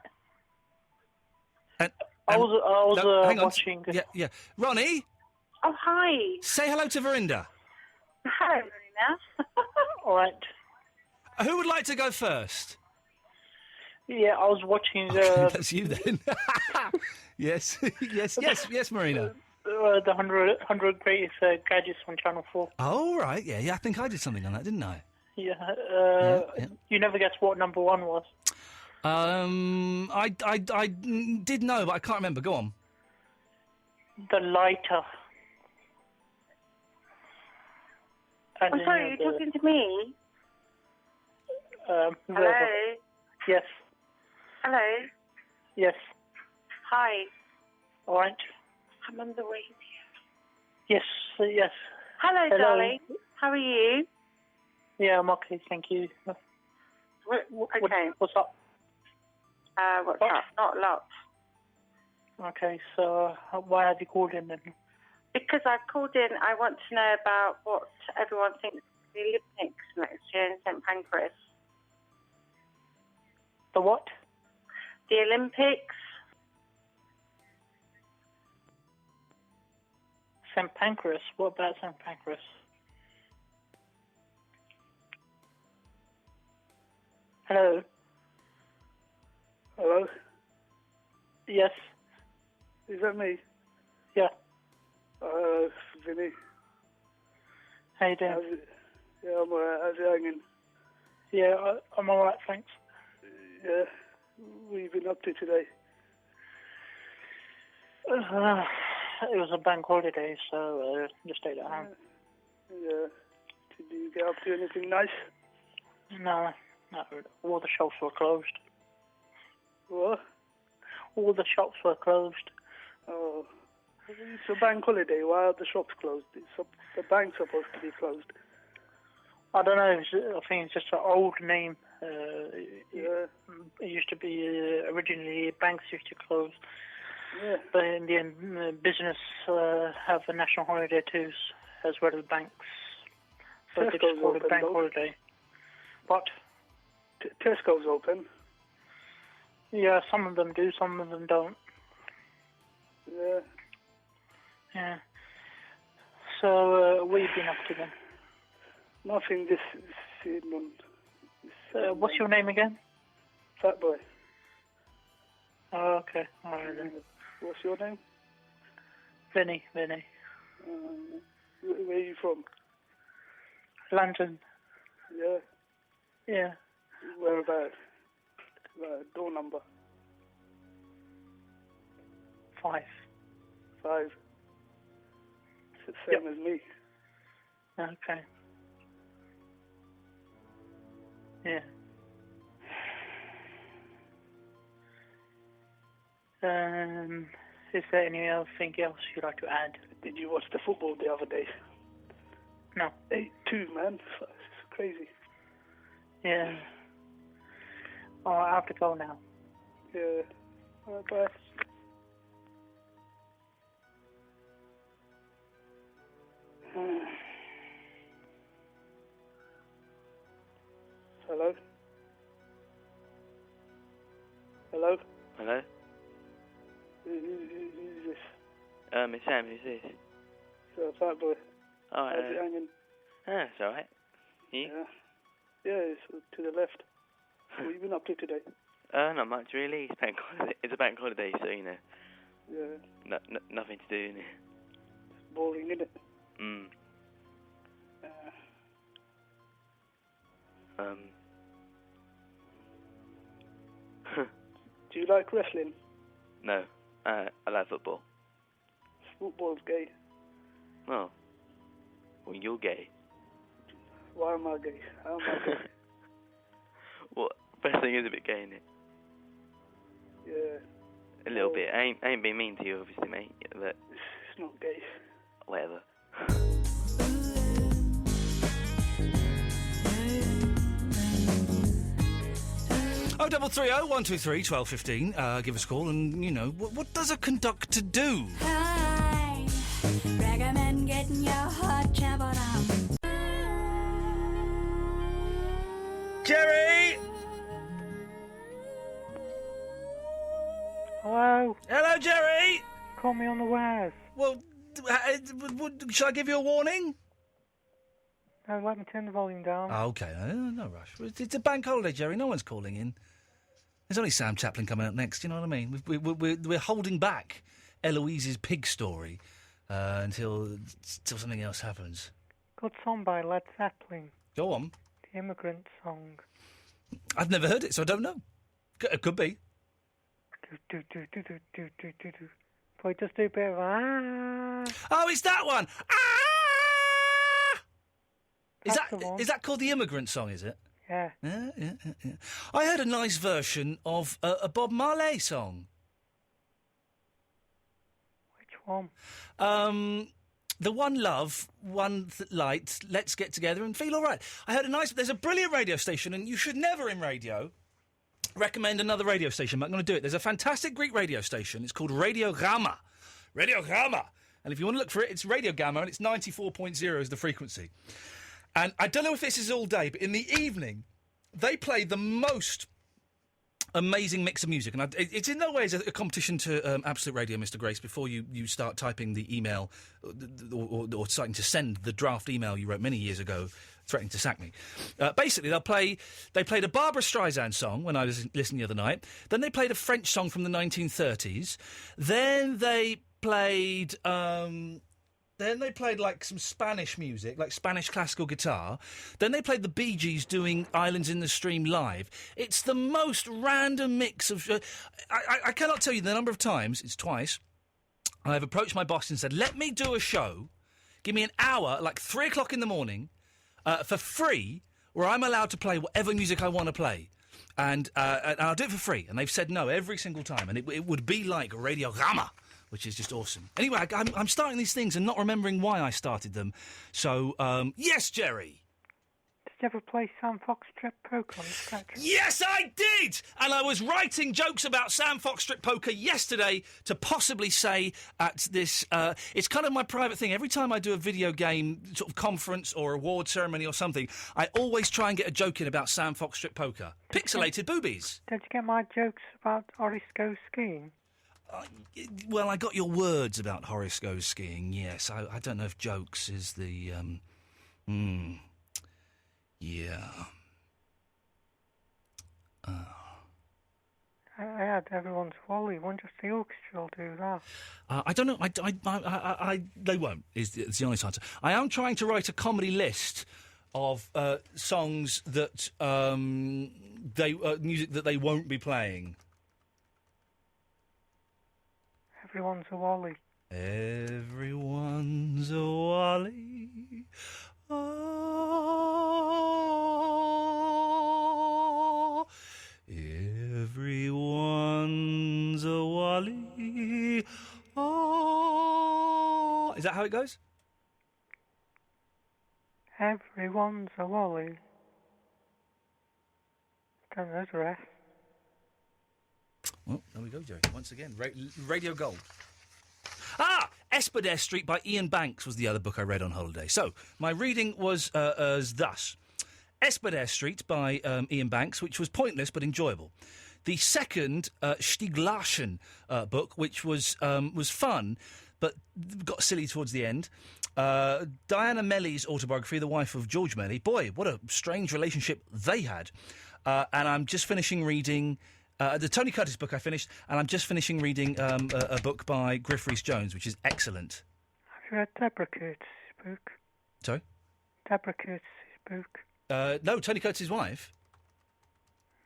And I was hang on. watching. Yeah. Ronnie. Oh, hi. Say hello to Verinda. Hello, Marina. All right. Who would like to go first? Yeah, I was watching. Okay, that's you then. Yes, yes, Marina. The 100 greatest gadgets on Channel 4. Oh, right, yeah. I think I did something on that, didn't I? Yeah. You never guessed what number 1 was. I did know, but I can't remember. Go on. The lighter. I'm sorry, you're talking to me? Hello? Yes. Hello? Yes. Hi. All right. I'm on the way. Yes. Hello, darling. How are you? Yeah, I'm okay, thank you. Okay. What's up? What's up? Not lots. Okay, so why have you called in then? Because I've called in, I want to know about what everyone thinks of the Olympics next year in St Pancras. The what? The Olympics. St Pancras? What about St Pancras? Hello? Hello? Yes. Is that me? Yeah. Vinny. How you doing? Yeah, I'm alright. How's it hanging? Yeah, I'm alright, thanks. Yeah. What have you been up to today? It was a bank holiday, so just stayed at home. Yeah. Did you get up to anything nice? No. All the shops were closed. What? All the shops were closed. Oh. It's a bank holiday. Why are the shops closed? The bank's supposed to be closed. I don't know. I think it's just an old name. Yeah. It used to be originally banks used to close. Yeah. But in the end, business have a national holiday too, as well as banks. So they just call it bank holiday. What? Tesco's open. Yeah, some of them do, some of them don't. Yeah. Yeah. So, what have you been up to then? Nothing, just sitting on... what's your name again? Fat Boy. Oh, okay. All right then. What's your name? Vinny. Where are you from? London. Yeah? Yeah. Whereabouts? Door number? 5. 5. It's the same as me. Okay. Yeah. Is there anything else you'd like to add? Did you watch the football the other day? No. 8-2, man. It's crazy. Yeah. Oh, I have to go now. Yeah. Bye. Hello? Hello? Hello? Who's this? It's Sam, who's this? Fat boy. Oh, How's it hanging? it's alright. You? Yeah. Yeah, it's to the left. What have you been up to today? Not much really. It's bank holiday. It's a bank holiday, so you know. Yeah. Nothing to do, innit? It's boring, isn't it? Mm. Do you like wrestling? No. I like football. Football's gay. Oh. Well, you're gay. Why am I gay? How am I gay? Well, wrestling is a bit gay, innit? Yeah. A little bit. I ain't being mean to you, obviously, mate. But it's not gay. Whatever. 0330 123 1215. Give us a call, and you know what does a conductor do? Hi, recommend getting your hot traveled on. Jerry! Hello? Hello, Jerry! Call me on the wires. Well, shall I give you a warning? No, let me turn the volume down. Oh, okay, no rush. It's a bank holiday, Jerry. No one's calling in. There's only Sam Chaplin coming up next. You know what I mean? We're holding back Eloise's pig story until something else happens. Good song by Led Zeppelin. Go on. The Immigrant Song. I've never heard it, so I don't know. It could be. Probably just do a bit of Oh, it's that one. Is that called the Immigrant Song? Is it? Yeah. Yeah. I heard a nice version of a Bob Marley song. Which one? The One Love, One Light, Let's Get Together and Feel All Right. I heard there's a brilliant radio station, and you should never in radio recommend another radio station, but I'm going to do it. There's a fantastic Greek radio station. It's called Radio Gamma. Radio Gamma. And if you want to look for it, it's Radio Gamma, and it's 94.0 is the frequency. And I don't know if this is all day, but in the evening, they play the most amazing mix of music. And it's in no way a competition to Absolute Radio, Mr. Grace, before you start typing the email or starting to send the draft email you wrote many years ago threatening to sack me. Basically, they played a Barbara Streisand song when I was listening the other night. Then they played a French song from the 1930s. Then they played... Then they played, like, some Spanish music, like Spanish classical guitar. Then they played the Bee Gees doing Islands in the Stream live. It's the most random mix of... I cannot tell you the number of times, it's twice, I've approached my boss and said, let me do a show, give me an hour, like 3 o'clock in the morning, for free, where I'm allowed to play whatever music I want to play. And I'll do it for free. And they've said no every single time. And it would be like Radio Gamma, which is just awesome. Anyway, I'm starting these things and not remembering why I started them. So, yes, Jerry. Did you ever play Sam Foxtrot Poker on the Spectrum? Yes, I did! And I was writing jokes about Sam Foxtrot Poker yesterday to possibly say at this... it's kind of my private thing. Every time I do a video game sort of conference or award ceremony or something, I always try and get a joke in about Sam Foxtrot Poker. Pixelated boobies. Did you get my jokes about Horace goes skiing? Well, I got your words about Horace goes skiing, yes. I don't know if jokes is the... Yeah. I had Everyone's Wally. Wonder if the orchestra will do that. I don't know. They won't, is the honest answer. I am trying to write a comedy list of songs that music that they won't be playing. Everyone's a Wally. Everyone's a Wally. Oh, everyone's a Wally. Oh, is that how it goes? Everyone's a Wally. Don't know the rest. Well, there we go, Jerry. Once again, Radio Gold. Espadare Street by Iain Banks was the other book I read on holiday. So, my reading was as thus. Espadare Street by Iain Banks, which was pointless but enjoyable. The second Stieg Larsson book, which was fun, but got silly towards the end. Diana Melly's autobiography, the wife of George Melly. Boy, what a strange relationship they had. And I'm just finishing reading... the Tony Curtis book I finished, and I'm just finishing reading a book by Griff Rhys-Jones, which is excellent. Have you read Deborah Curtis' book? Sorry? Deborah Curtis' book? No, Tony Curtis' wife.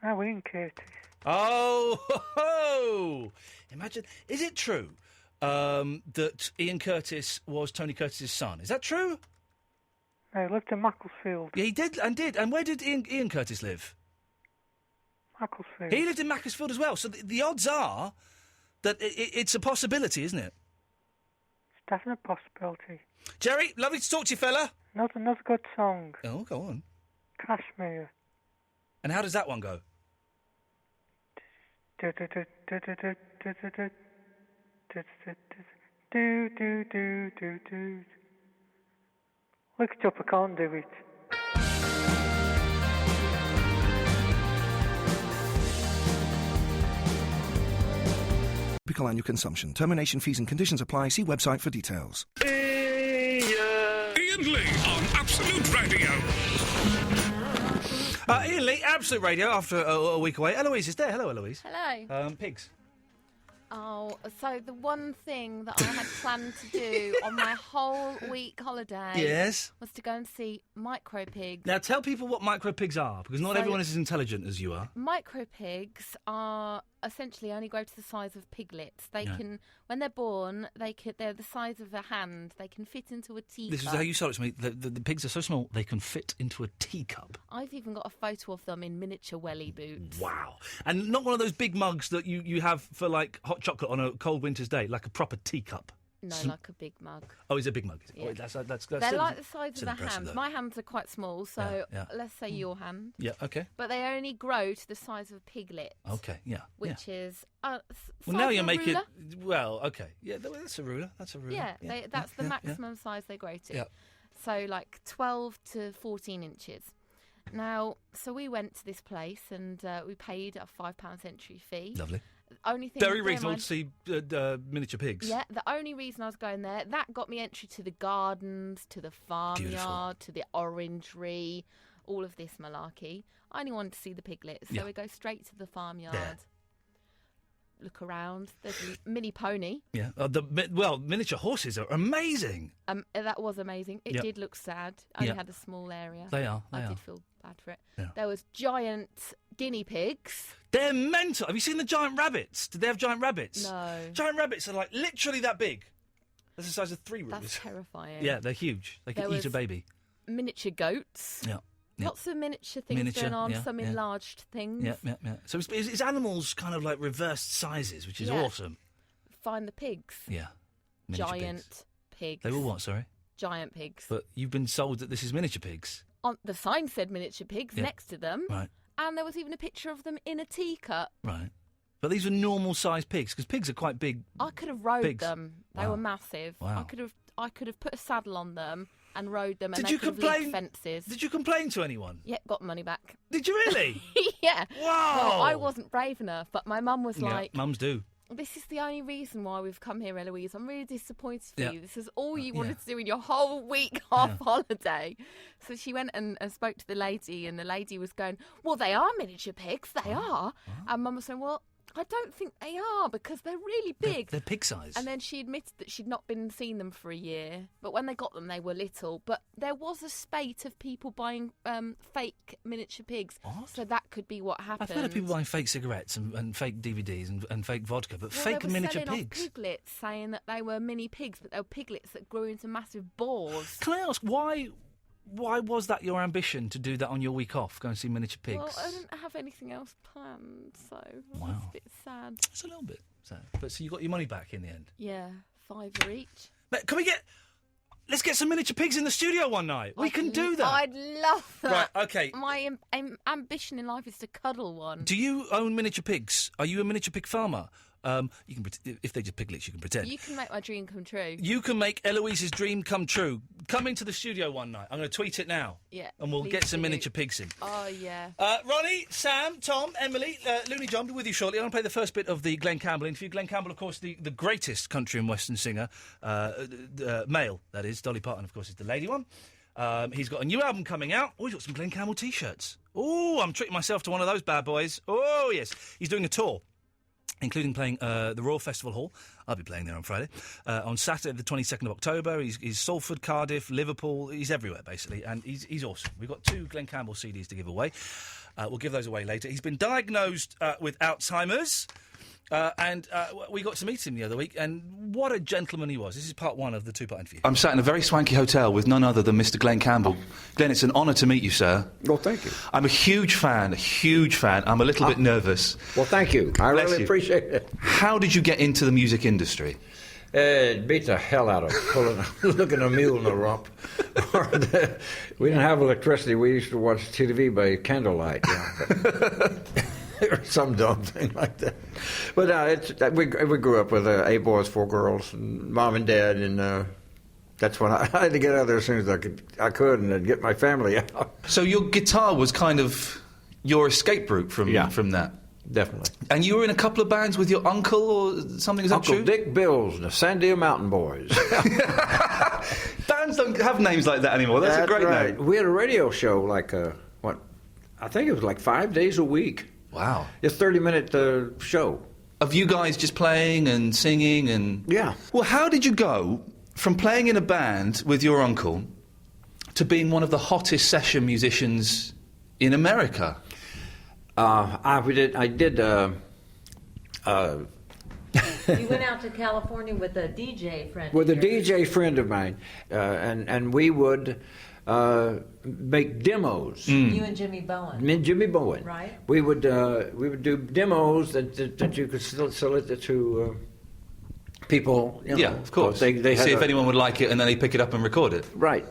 No, Ian Curtis. Oh, ho, ho. Imagine, is it true that Ian Curtis was Tony Curtis' son? Is that true? No, he lived in Macclesfield. Yeah, he did. And where did Ian Curtis live? Macclesfield. He lived in Macclesfield as well. So the odds are that it's a possibility, isn't it? It's definitely a possibility. Jerry, lovely to talk to you, fella. Another good song. Oh, go on. Kashmir. And how does that one go? Do. Look it up, I can't do it. Typical annual consumption. Termination fees and conditions apply. See website for details. Iain Lee on Absolute Radio. Iain Lee, Absolute Radio, after a week away. Eloise is there. Hello, Eloise. Hello. Pigs. Oh, so the one thing that I had planned to do on my whole week holiday Yes? was to go and see Micro Pigs. Now, tell people what micro pigs are, because not everyone is as intelligent as you are. Micro pigs are essentially only grow to the size of piglets. They can, when they're born, they're the size of a hand. They can fit into a teacup. This is how you sold it to me. The pigs are so small, they can fit into a teacup. I've even got a photo of them in miniature welly boots. Wow. And not one of those big mugs that you have for, like, hot chocolate on a cold winter's day, like a proper teacup. No, like a big mug. Oh, it's a big mug. Yeah. Oh, that's they're like the size of a hand. Though. My hands are quite small, so let's say your hand. Yeah, okay. But they only grow to the size of a piglet. Okay, yeah. Which is... well, now you make ruler. it... Well, okay. Yeah, that's a ruler. That's a ruler. Yeah, that's the maximum size they grow to. Yeah. So, like, 12 to 14 inches. Now, so we went to this place and we paid a £5 entry fee. Lovely. Only thing Very reasonable to see miniature pigs. Yeah, the only reason I was going there, that got me entry to the gardens, to the farmyard, to the orangery, all of this malarkey. I only wanted to see the piglets, so we go straight to the farmyard. Yeah. Look around. There's a mini pony. Yeah. Miniature horses are amazing. That was amazing. It did look sad. Only had a small area. They are. I did feel bad for it. Yeah. There was giant guinea pigs. They're mental. Have you seen the giant rabbits? Did they have giant rabbits? No. Giant rabbits are like literally that big. That's the size of 3 rulers. That's terrifying. Yeah, they're huge. They can eat a baby. Miniature goats. Yeah. Lots of miniature things going on, some enlarged things. Yeah. So it's animals kind of like reversed sizes, which is awesome. Find the pigs. Yeah. Giant pigs. They were what, sorry? Giant pigs. But you've been sold that this is miniature pigs. The sign said miniature pigs next to them. Right. And there was even a picture of them in a teacup. Right. But these were normal sized pigs, because pigs are quite big. I could have rode them. They were massive. Wow. I could have put a saddle on them and rode them, and Did they you could complain? have leaped fences. Did you complain to anyone? Yeah, got money back. Did you really? Yeah. Wow. Well, I wasn't brave enough, but my mum was like... Mums do. This is the only reason why we've come here, Eloise. I'm really disappointed for Yeah. you. This is all you wanted to do in your whole week off holiday. So she went and spoke to the lady, and the lady was going, well, they are miniature pigs. They are. And Mum was saying, well, I don't think they are, because they're really big. They're pig size. And then she admitted that she'd not been seeing them for a year. But when they got them, they were little. But there was a spate of people buying fake miniature pigs. What? So that could be what happened. I've heard of people buying fake cigarettes and fake DVDs and fake vodka, but Well, fake they were miniature selling pigs. Off piglets, saying that they were mini pigs, but they were piglets that grew into massive boars. Can I ask, why was that your ambition to do that on your week off, go and see miniature pigs? Well, I didn't have anything else planned, so it was a bit sad. It's a little bit sad. But so you got your money back in the end? Yeah, £5 each. Can we get... let's get some miniature pigs in the studio one night. We can do that. I'd love that. Right, okay. My ambition in life is to cuddle one. Do you own miniature pigs? Are you a miniature pig farmer? You can if they're just piglets, you can pretend. You can make my dream come true. You can make Eloise's dream come true. Come into the studio one night. I'm going to tweet it now. Yeah. And we'll please get some do. miniature pigs in. Oh, yeah. Ronnie, Sam, Tom, Emily, Looney John, be with you shortly. I'm going to play the first bit of the Glenn Campbell interview. Glenn Campbell, of course, the greatest country and western singer, male, that is. Dolly Parton, of course, is the lady one. He's got a new album coming out. Oh, he's got some Glenn Campbell T-shirts. Oh, I'm treating myself to one of those bad boys. Oh, yes. He's doing a tour, including playing the Royal Festival Hall. I'll be playing there on Friday. On Saturday, the 22nd of October, he's Salford, Cardiff, Liverpool. He's everywhere, basically, and he's awesome. We've got 2 Glenn Campbell CDs to give away. We'll give those away later. He's been diagnosed with Alzheimer's, and we got to meet him the other week, and what a gentleman he was. This is part 1 of the 2-part interview. I'm sat in a very swanky hotel with none other than Mr. Glenn Campbell. Glenn, it's an honour to meet you, sir. Well, thank you. I'm a huge fan. I'm a little bit nervous. Well, thank you. I really appreciate it. How did you get into the music industry? It beat the hell out of looking a mule in the rump. We didn't have electricity. We used to watch TV by candlelight. Or some dumb thing like that. But we grew up with 8 boys, 4 girls, and mom and dad, and that's when I had to get out there as soon as I could and then get my family out. So your guitar was kind of your escape route from that? Definitely. And you were in a couple of bands with your uncle or something, is that Uncle true? Dick Bills and the Sandia Mountain Boys. Bands don't have names like that anymore. That's a great name. We had a radio show I think it was like 5 days a week. Wow. It's a 30-minute show. Of you guys just playing and singing and... Yeah. Well, how did you go from playing in a band with your uncle to being one of the hottest session musicians in America? I did. You went out to California with a DJ friend. With a DJ friend of mine, and we would make demos. You and Jimmy Bowen. Me and Jimmy Bowen. Right. We would do demos that you could sell it to people. You know, yeah, of course. They see if anyone would like it, and then they pick it up and record it. Right.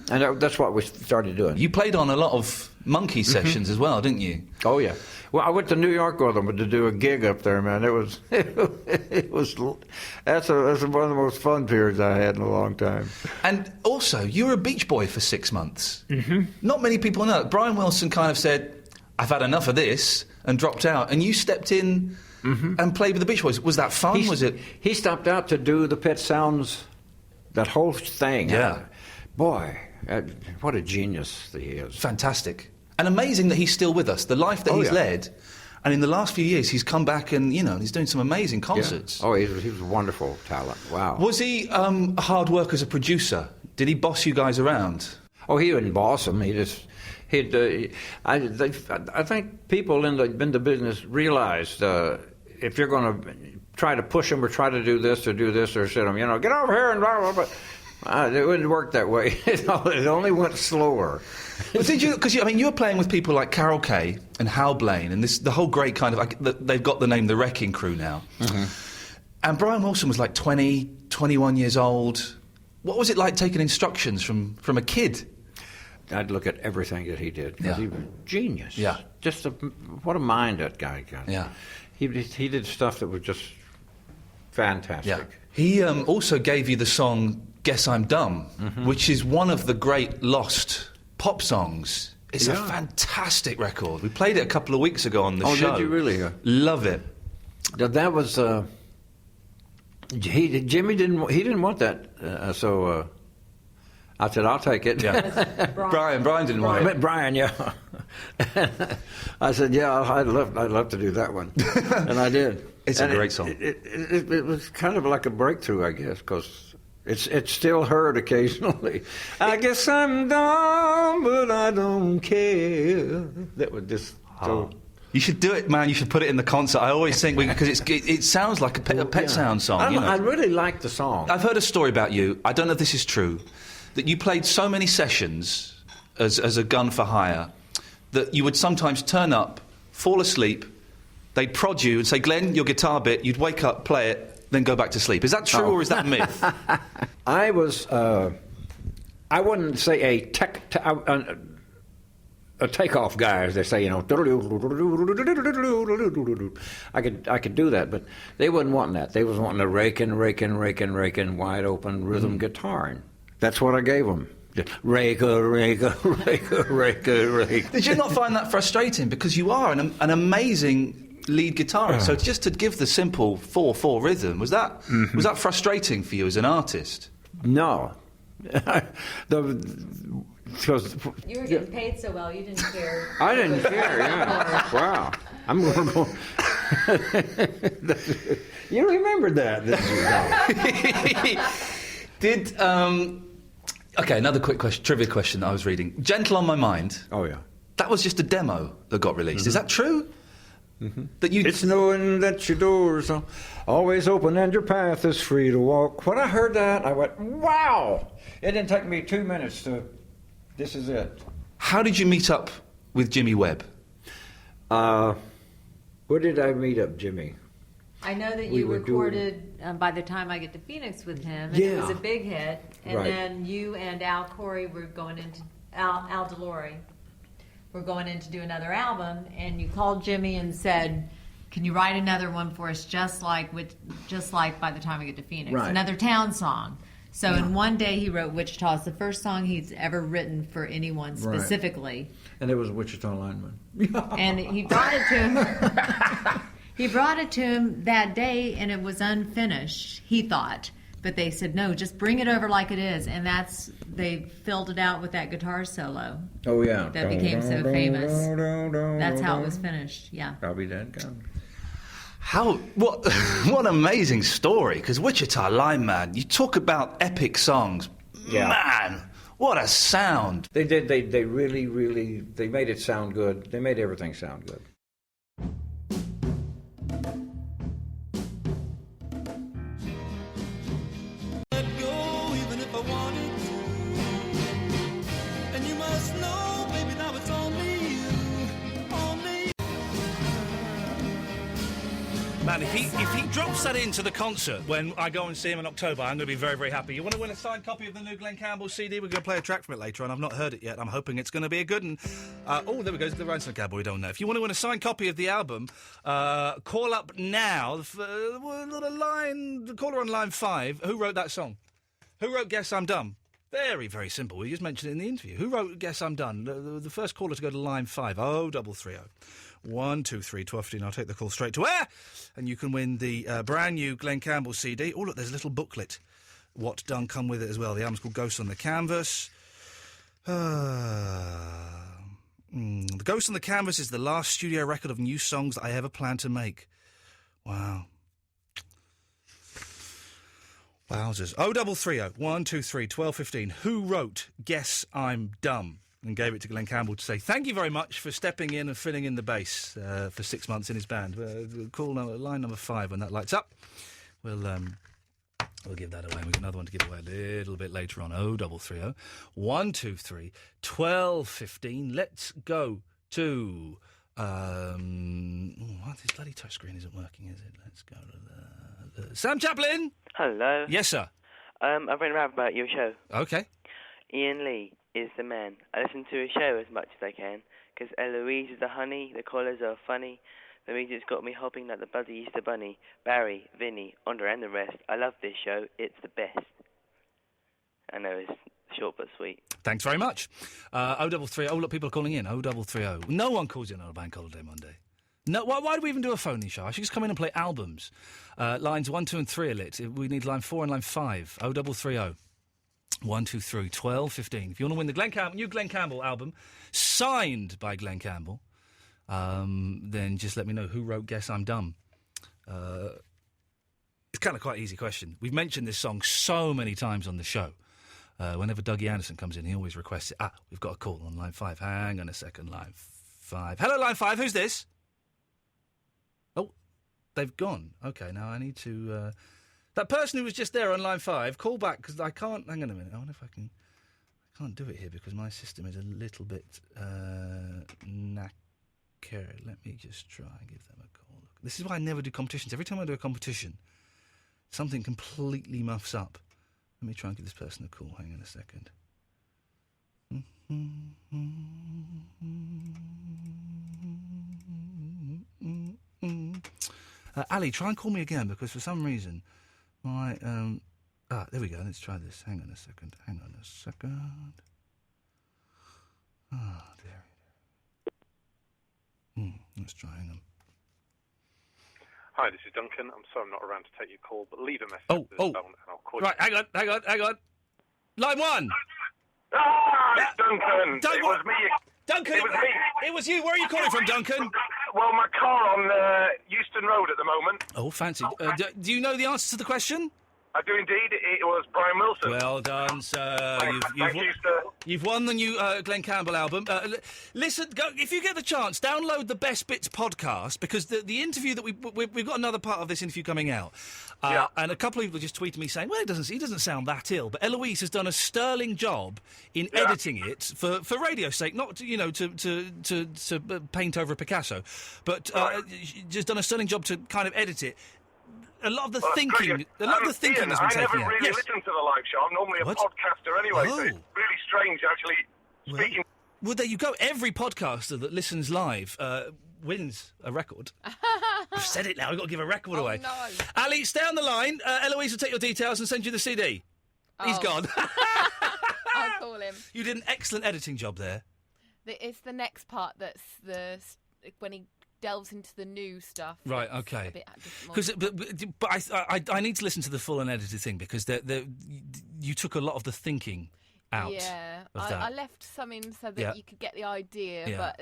And that's what we started doing. You played on a lot of Monkey sessions as well, didn't you? Oh, yeah. Well, I went to New York with them to do a gig up there, man. That's one of the most fun periods I had in a long time. And also, you were a Beach Boy for 6 months. Mm-hmm. Not many people know. Brian Wilson kind of said, I've had enough of this, and dropped out. And you stepped in and played with the Beach Boys. Was that fun? He stopped out to do the Pet Sounds, that whole thing. Yeah. Boy, what a genius he is. Fantastic. And amazing that he's still with us. The life that he's led. And in the last few years, he's come back and, he's doing some amazing concerts. Yeah. Oh, he was a wonderful talent. Wow. Was he a hard work as a producer? Did he boss you guys around? Oh, he didn't boss them. I think people in the business realized if you're going to try to push them or try to do this or sit them, get over here and blah, blah, blah. It wouldn't work that way. It only went slower. But did you? Because you were playing with people like Carol Kay and Hal Blaine, and the whole great kind of they've got the name The Wrecking Crew now. Mm-hmm. And Brian Wilson was like 20, 21 years old. What was it like taking instructions from a kid? I'd look at everything that he did because he was genius. Yeah, what a mind that guy got. Yeah, he did stuff that was just fantastic. Yeah. He also gave you the song Guess I'm Dumb, which is one of the great lost pop songs. It's a fantastic record. We played it a couple of weeks ago on the show. Oh, did you really? Love it. That was... Jimmy didn't want that, so I said, I'll take it. Yeah. Brian didn't want it. Brian, yeah. I said, yeah, I'd love to do that one. And I did. It's a great song. It was kind of like a breakthrough, I guess, because... It's still heard occasionally. I guess I'm dumb, but I don't care. That would just... You should do it, man. You should put it in the concert. I always think, because it sounds like a Pet Sound song. I really like the song. I've heard a story about you. I don't know if this is true. That you played so many sessions as a gun for hire that you would sometimes turn up, fall asleep, they'd prod you and say, Glenn, your guitar bit, you'd wake up, play it, then go back to sleep. Is that true or is that myth? I was I wouldn't say a takeoff guy, as they say, you know. I could do that, but they wasn't wanting that. They was wanting a raking, wide open rhythm guitar. And that's what I gave them. Rake. Did you not find that frustrating? Because you are an amazing lead guitarist. So just to give the simple 4/4 rhythm, was that frustrating for you as an artist? No. Because you were getting paid so well, you didn't care. I didn't care. Yeah. Wow. I'm going to go. You remembered that, didn't you? Okay, another quick question, trivia question that I was reading. Gentle on My Mind. Oh, yeah. That was just a demo that got released. Is that true? Mm-hmm. It's knowing that your doors are always open and your path is free to walk. When I heard that, I went, wow! It didn't take me 2 minutes to... This is it. How did you meet up with Jimmy Webb? Where did I meet up, Jimmy? I know that you recorded By the Time I Get to Phoenix with him, and it was a big hit. And then you and Al Corey were going into Al DeLore were going in to do another album, and you called Jimmy and said, "Can you write another one for us, just like By the Time I Get to Phoenix, another town song?" So in one day he wrote Wichita. It's the first song he's ever written for anyone specifically. And it was a Wichita lineman. And he brought it to him. He brought it to him that day, and it was unfinished, he thought. But they said, no, just bring it over like it is. And they filled it out with that guitar solo. Oh, yeah. That became so famous. That's how it was finished, yeah. Probably that kind. What an amazing story, because Wichita Lineman, you talk about epic songs. Yeah. Man, what a sound. They did, they really, they made it sound good. They made everything sound good. Man, if he drops that into the concert when I go and see him in October, I'm going to be very, very happy. You want to win a signed copy of the new Glenn Campbell CD? We're going to play a track from it later on. I've not heard it yet. I'm hoping it's going to be a good one. There we go. The Ransom Cowboy, we don't know. If you want to win a signed copy of the album, call up now. The caller on line 5. Who wrote that song? Who wrote Guess I'm Dumb? Very, very simple. We just mentioned it in the interview. Who wrote Guess I'm Done? The first caller to go to line 5. 0330 123 1215. I'll take the call straight to air, and you can win the brand new Glenn Campbell CD. Oh, look, there's a little booklet. What done come with it as well. The album's called Ghost on the Canvas. The Ghost on the Canvas is the last studio record of new songs that I ever planned to make. Wow. Wowzers. 0330 123 1215. Who wrote Guess I'm Dumb? And gave it to Glenn Campbell to say thank you very much for stepping in and filling in the bass for 6 months in his band. Call line number 5 when that lights up. We'll give that away. We've got another one to give away a little bit later on. 0330 123 1215. Let's go to... this bloody touchscreen isn't working, is it? Let's go to the... Sam Chaplin! Hello. Yes, sir. I've written around about your show. Okay. Iain Lee is the man. I listen to his show as much as I can, because Eloise is the honey, the callers are funny, the music's got me hopping like the bloody Easter Bunny. Barry, Vinny, Andre and the rest. I love this show. It's the best. I know it's short but sweet. Thanks very much. 0330. Oh, look, people are calling in. 0330. No one calls in on a bank holiday Monday. No, why do we even do a phone-in show? I should just come in and play albums. Lines 1, 2 and 3 are lit. We need line 4 and line 5. 0330 123 1215. If you want to win the new Glenn Campbell album, signed by Glenn Campbell, then just let me know who wrote Guess I'm Dumb. It's kind of quite an easy question. We've mentioned this song so many times on the show. Whenever Dougie Anderson comes in, he always requests it. We've got a call on line 5. Hang on a second, line 5. Hello, line 5. Who's this? Oh, they've gone. Okay, now I need to... That person who was just there on line 5, call back, because I can't... Hang on a minute. I wonder if I can... I can't do it here because my system is a little bit knackered. Let me just try and give them a call. This is why I never do competitions. Every time I do a competition, something completely muffs up. Let me try and give this person a call. Hang on a second. Ali, try and call me again, because for some reason there we go. Let's try this. Hang on a second. Oh, dear. Let's try. Hang on. Hi, this is Duncan. I'm sorry I'm not around to take your call, but leave a message Oh. and I'll call Right, you. hang on. Line 1. It's Duncan. It was me. Duncan! It was me. It was you. Where are you calling from, Duncan? Well, my car on Euston Road at the moment. Oh, fancy. Do you know the answer to the question? I do indeed. It was Brian Wilson. Well done, sir. Thank you, sir. You've won the new Glenn Campbell album. Listen, if you get the chance, download the Best Bits podcast, because the interview that we've got another part of this interview coming out, and a couple of people just tweeted me saying, well, he doesn't sound that ill, but Eloise has done a sterling job in editing it for radio's sake, not to paint over a Picasso, but just done a sterling job to kind of edit it. A lot of the thinking Ian, has been taken out. I never really listen to the live show. I'm normally a podcaster anyway, so it's really strange actually speaking. Well, there you go. Every podcaster that listens live wins a record. I've said it now. I've got to give a record away. No. Ali, stay on the line. Eloise will take your details and send you the CD. He's gone. I'll call him. You did an excellent editing job there. It's the next part that's when he delves into the new stuff. Right, okay. Because, but I need to listen to the full unedited thing, because you took a lot of the thinking out. Yeah, of that. I left some in so that you could get the idea, but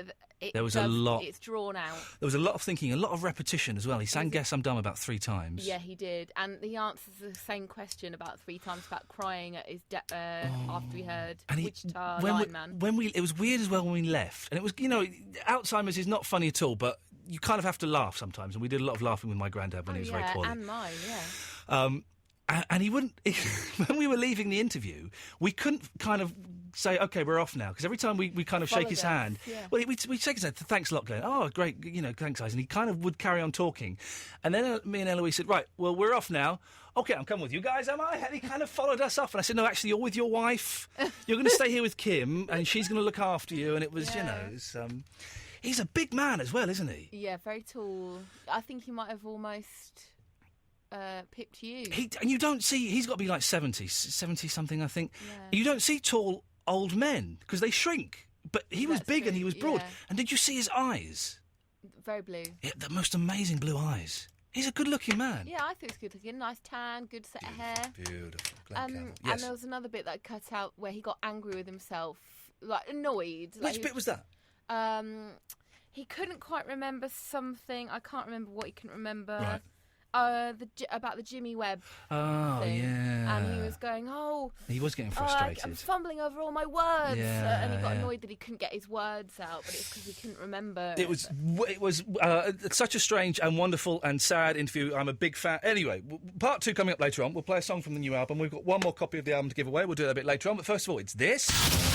there was a lot. It's drawn out. There was a lot of thinking, a lot of repetition as well. He sang "Guess I'm Dumb" about 3 times. Yeah, he did, and he answers the same question about 3 times about crying at his after we heard Wichita Lineman. It was weird as well when we left, and it was Alzheimer's is not funny at all, but you kind of have to laugh sometimes, and we did a lot of laughing with my granddad when he was very poorly. And mine, yeah. And he wouldn't. When we were leaving the interview, we couldn't kind of say, "Okay, we're off now," because every time we kind of shake his hand, well, we'd shake his hand. Thanks a lot, Glenn. Oh, great, thanks, guys. And he kind of would carry on talking, and then me and Eloise said, "Right, well, we're off now." Okay, I'm coming with you guys, am I? And he kind of followed us off, and I said, "No, actually, you're with your wife. You're going to stay here with Kim, and she's going to look after you." And it was, he's a big man as well, isn't he? Yeah, very tall. I think he might have almost pipped you. And you don't see, he's got to be like 70 something, I think. Yeah. You don't see tall old men, because they shrink. But he was big and he was broad. Yeah. And did you see his eyes? Very blue. Yeah, the most amazing blue eyes. He's a good-looking man. Yeah, I think he's good-looking. Nice tan, good set of hair. Beautiful. And there was another bit that I cut out where he got angry with himself, like annoyed. Which bit was that? He couldn't quite remember something. I can't remember what he couldn't remember. Right. About the Jimmy Webb Oh, thing. yeah. And he was going, He was getting frustrated. I'm fumbling over all my words. Yeah, and he got annoyed that he couldn't get his words out, but it's because he couldn't remember. It was such a strange and wonderful and sad interview. I'm a big fan. Anyway, part 2 coming up later on. We'll play a song from the new album. We've got one more copy of the album to give away. We'll do that a bit later on. But first of all, it's this.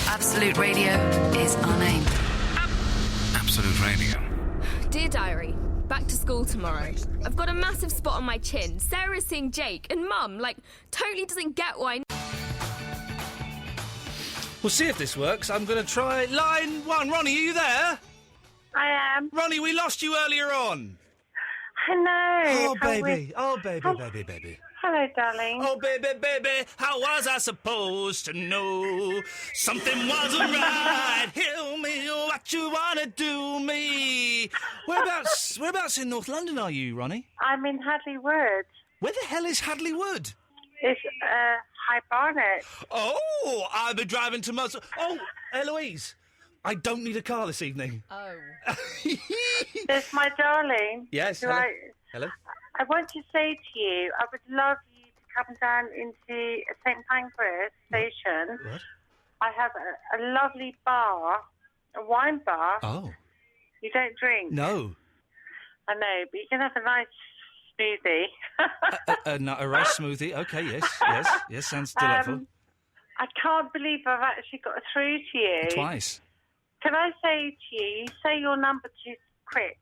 Absolute Radio is our name. Absolute Radio. Dear Diary, back to school tomorrow. I've got a massive spot on my chin. Sarah's seeing Jake, and Mum, totally doesn't get why. We'll see if this works. I'm going to try line 1. Ronnie, are you there? I am. Ronnie, we lost you earlier on. I know. Oh, baby. Oh, baby. Hello, darling. Oh, baby, how was I supposed to know something wasn't right? Heal me, what you wanna do me? Whereabouts in North London are you, Ronnie? I'm in Hadley Wood. Where the hell is Hadley Wood? It's High Barnet. Oh, I'll be driving to Muscle. Oh, Eloise, I don't need a car this evening. Oh. There's my darling. Yes, hello. I want to say to you, I would love you to come down into St Pancras Station. What? I have a lovely bar, a wine bar. Oh. You don't drink? No. I know, but you can have a nice smoothie. A rice smoothie. Okay, yes, sounds delightful. I can't believe I've actually got through to you. Twice. Can I say to you, you say your number too quick.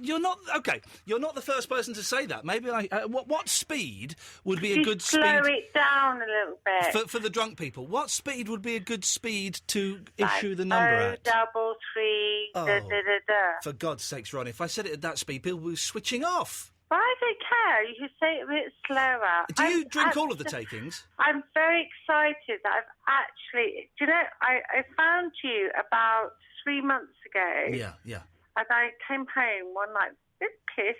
You're not okay. You're not the first person to say that. Maybe what speed would be a good slow speed? it down a little bit. For the drunk people, what speed would be a good speed to issue the number at? 033. Oh. Da, da, da, da. For God's sakes, Ronnie, if I said it at that speed, people would be switching off. But I don't care. You can say it a bit slower. Do you drink all of the takings? I'm very excited that I've actually... Do you know, I found you about 3 months ago. Yeah. And I came home one night, a bit pissed.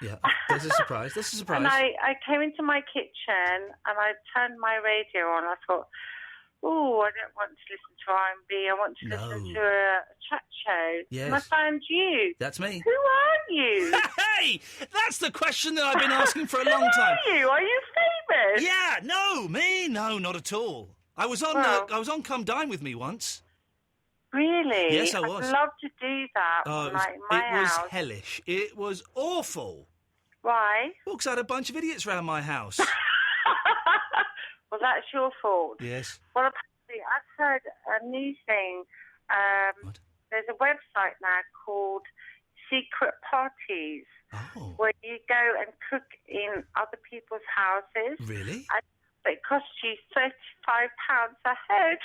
Yeah, there's a surprise. And I came into my kitchen and I turned my radio on. I thought, oh, I don't want to listen to R&B. I want to listen to a chat show. Yes. And I found you. That's me. Who are you? Hey, that's the question that I've been asking for a long time. Who are you? Are you famous? Yeah, no, me? No, not at all. I was on Come Dine With Me once. Really? Yes, I was. I'd love to do that. Oh, in my it was house. hellish. It was awful. Why? Well, 'cause I had a bunch of idiots round my house. Well, that's your fault. Yes. Well, apparently, I've heard a new thing. There's a website now called Secret Parties, where you go and cook in other people's houses. Really? And it costs you £35 a head.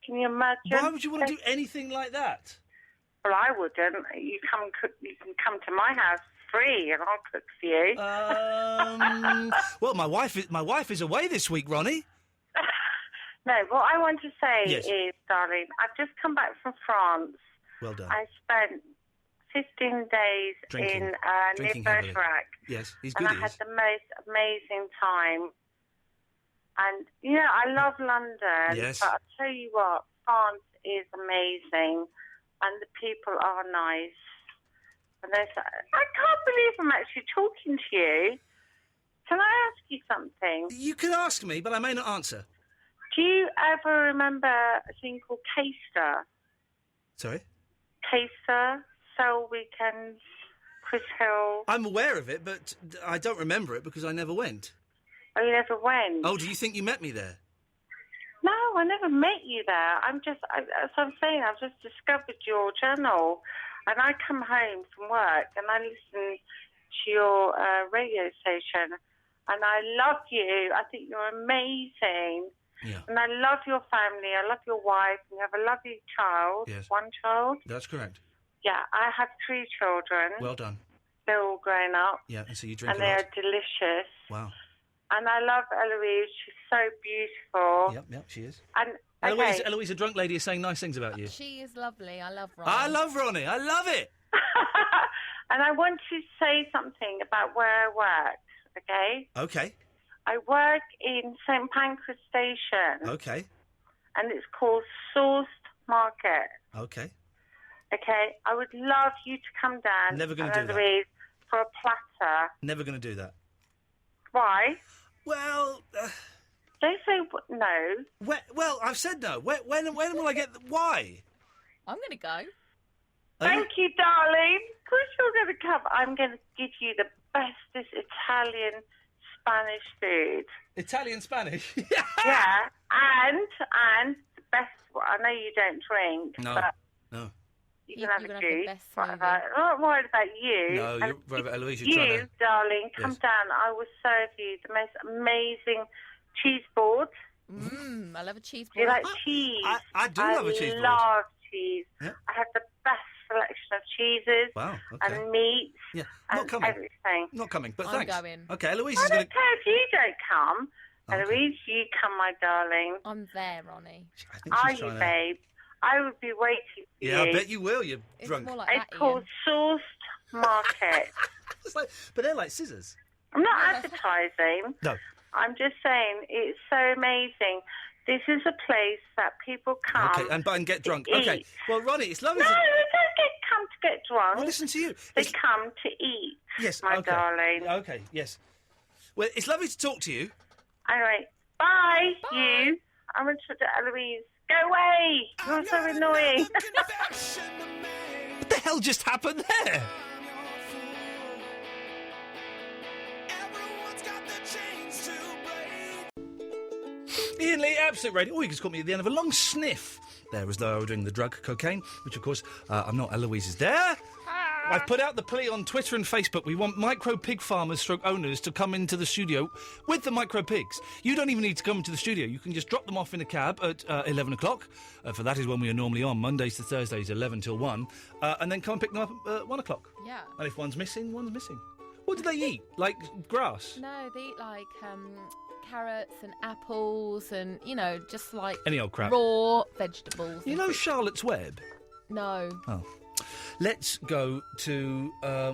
Can you imagine? Why would you want to do anything like that? Well, I wouldn't. You come cook. You can come to my house free, and I'll cook for you. Well, my wife is away this week, Ronnie. No, what I want to say Yes. is, darling, I've just come back from France. Well done. I spent 15 days Drinking. near Drinking heavily. Bergerac. Yes, he's And good. I had the most amazing time. And, you know, I love London. Yes. But I'll tell you what, France is amazing. And the people are nice. And I can't believe I'm actually talking to you. Can I ask you something? You can ask me, but I may not answer. Do you ever remember a thing called Caster? Sorry? Caster, Soul Weekends, Chris Hill. I'm aware of it, but I don't remember it because I never went. Oh, you never went? Oh, do you think you met me there? No, I never met you there. As I'm saying, I've just discovered your channel. And I come home from work and I listen to your radio station. And I love you. I think you're amazing. Yeah. And I love your family. I love your wife. And you have a lovely child. Yes. One child. That's correct. Yeah, I have 3 children. Well done. They're all grown up. Yeah, and so you drink And a they lot. are delicious. Wow. And I love Eloise. She's so beautiful. Yep, she is. And Eloise, a drunk lady, is saying nice things about you. She is lovely. I love Ronnie. I love Ronnie. I love it. And I want to say something about where I work, okay? Okay. I work in St Pancras Station. Okay. And it's called Sourced Market. Okay. Okay? I would love you to come down. Never gonna do that. Eloise, for a platter. Never going to do that. Why? Well... Don't say no. Well, I've said no. When will I get... Why? I'm going to go. Thank you, darling. Of course you're going to come. I'm going to give you the bestest Italian Spanish food. Italian Spanish? Yeah, and the best. Well, I know you don't drink, but No. you can have a the juice. best Whatever. I'm not worried about you. No, And you're worried about Eloise. You're you, trying to... darling, come Yes. down. I will serve you the most amazing cheese board. I love a cheese Do you board. like cheese? I do love a cheese board. I love cheese. Yeah. I have the best selection of cheeses Wow, okay. and meats Yeah, and not coming. everything. Not coming, but I'm thanks. going. Okay, Eloise I is going don't care if you don't come. Okay. Eloise, you come, my darling. I'm there, Ronnie. I think Are she's you, trying to... babe? I would be waiting for Yeah, you. I bet you will. You're It's drunk. more like It's that, called Sourced Market. It's like, but they're like scissors. I'm not advertising. No. I'm just saying it's so amazing. This is a place that people come. Okay, and get drunk. to Okay. eat. Well, Ronnie, it's lovely. No, to... they don't come to get drunk. Well, listen to you. They come to eat. Yes, my okay. darling. Okay, yes. Well, it's lovely to talk to you. All right. Bye, you. I'm going to Eloise. Go away. You're so annoying. What the hell just happened there? Iain Lee, Absolute Radio. Oh, you just caught me at the end of a long sniff there, as though I were doing the drug cocaine, which, of course, I'm not. Eloise is there. I've put out the plea on Twitter and Facebook. We want micro pig farmers stroke owners to come into the studio with the micro pigs. You don't even need to come into the studio. You can just drop them off in a cab at 11 o'clock. For that is when we are normally on, Mondays to Thursdays, 11 till 1. And then come and pick them up at 1 o'clock. Yeah. And if one's missing, one's missing. What do they eat? Like grass? No, they eat like carrots and apples and, just like Any old crap. raw vegetables. You know Charlotte's Web? No. Oh. Let's go to...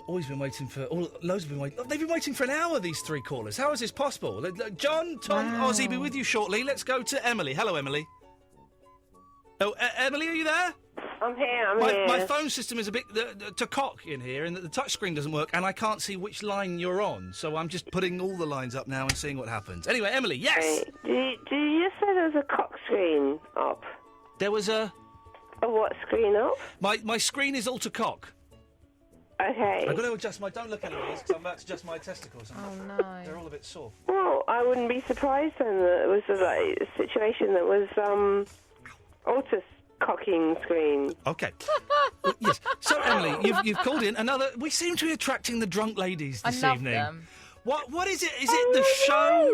always been waiting for... loads have been waiting... They've been waiting for an hour, these three callers. How is this possible? John, Tom, Ozzy, be with you shortly. Let's go to Emily. Hello, Emily. Oh, Emily, are you there? I'm here, My phone system is a bit to cock in here, and the touchscreen doesn't work, and I can't see which line you're on, so I'm just putting all the lines up now and seeing what happens. Anyway, Emily, yes! Did you just say there was a cock screen up? There was a... A what screen up? My screen is all to cock. Okay. I've got to adjust my... Don't look at Eloise, because I'm about to adjust my testicles. Oh, no. They're all a bit sore. Well, I wouldn't be surprised then that it was a situation that was auto-cocking screen. Okay. Yes. So, Emily, you've called in another... We seem to be attracting the drunk ladies this evening. Them. What is it? Is it the show?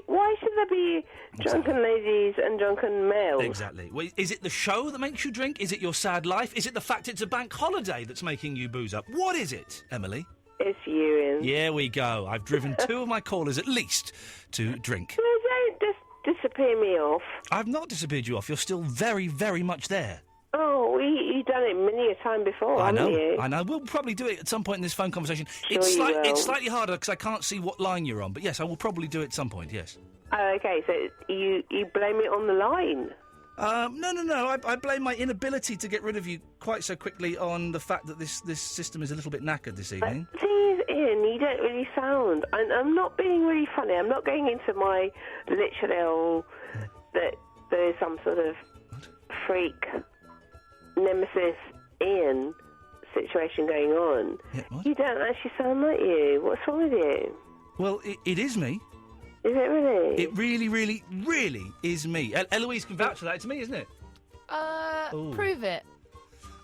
Why should there be drunken ladies and drunken males? Exactly. Well, is it the show that makes you drink? Is it your sad life? Is it the fact it's a bank holiday that's making you booze up? What is it, Emily? It's you, Ian. Here we go. I've driven two of my callers at least to drink. No, don't just disappear me off. I've not disappeared you off. You're still very, very much there. Oh, you've done it many a time before, I know. haven't you? I know. We'll probably do it at some point in this phone conversation. Sure It's you will. it's slightly harder because I can't see what line you're on. But yes, I will probably do it at some point. Yes. Oh, okay, so you blame it on the line? No. I blame my inability to get rid of you quite so quickly on the fact that this system is a little bit knackered this evening. Please, Ian, you don't really sound... I'm not being really funny. I'm not going into my literal... that there is some sort of freak nemesis Ian situation going on. Yeah, what? You don't actually sound like you. What's wrong with you? Well, it is me. Is it really? It really, really, really is me. Eloise can vouch for that. It's me, isn't it? Ooh. Prove it.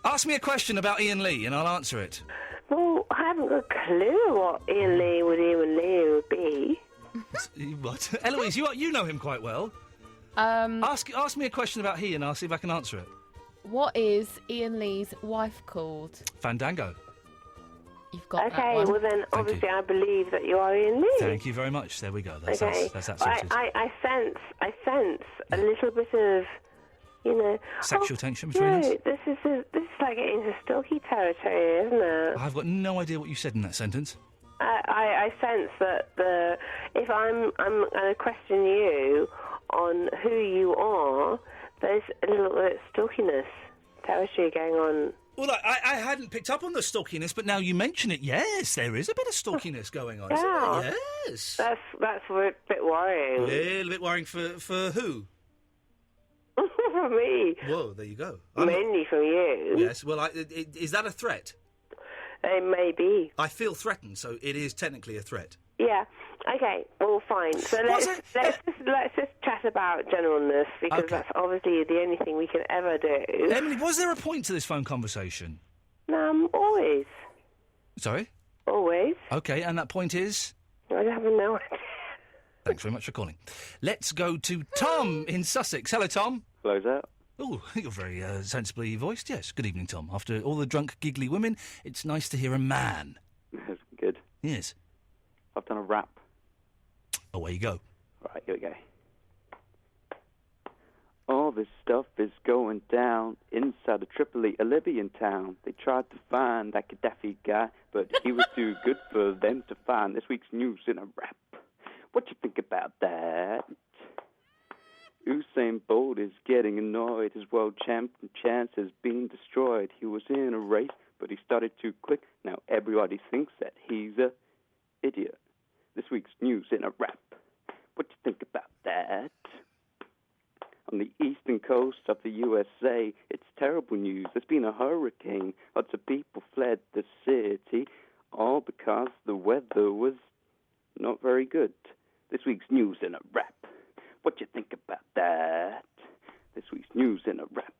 Ask me a question about Ian Lee and I'll answer it. Well, I haven't got a clue what Ian Lee would be. What? Eloise, you know him quite well. Ask me a question about he and I'll see if I can answer it. What is Ian Lee's wife called? Fandango. You've got that Okay, one. well then, obviously I believe that you are Ian Lee. Thank you very much. There we go. That's Okay. that's sorted. I sense a little bit of, Sexual tension between us? This is like getting into stalky territory, isn't it? I've got no idea what you said in that sentence. I sense that if I'm going to question you on who you are, there's a little bit of stalkiness territory going on. Well, I hadn't picked up on the stalkiness, but now you mention it, yes, there is a bit of stalkiness going on. Yeah. Isn't there? Yes. That's a bit worrying. A little bit worrying for who? For me. Whoa, there you go. Mainly from you. Yes, well, is that a threat? It may be. I feel threatened, so it is technically a threat. Yeah. Okay. Well, fine. So let's just chat about generalness because that's obviously the only thing we can ever do. Emily, was there a point to this phone conversation? Always. Sorry? Always. Okay, and that point is? I have no idea. Thanks very much for calling. Let's go to Tom in Sussex. Hello, Tom. Hello there. Oh, you're very sensibly voiced. Yes, good evening, Tom. After all the drunk, giggly women, it's nice to hear a man. That's good. Yes. I've done a rap. Away you go. Right, here we go. All this stuff is going down inside of Tripoli, a Libyan town. They tried to find that Gaddafi guy, but he was too good for them to find. This week's news in a rap. What you think about that? Usain Bolt is getting annoyed. His world champion chance has been destroyed. He was in a race, but he started too quick. Now everybody thinks that he's a idiot. This week's news in a rap. What you think about that? On the eastern coast of the USA, it's terrible news. There's been a hurricane. Lots of people fled the city, all because the weather was not very good. This week's news in a rap. What you think about that? This week's news in a rap.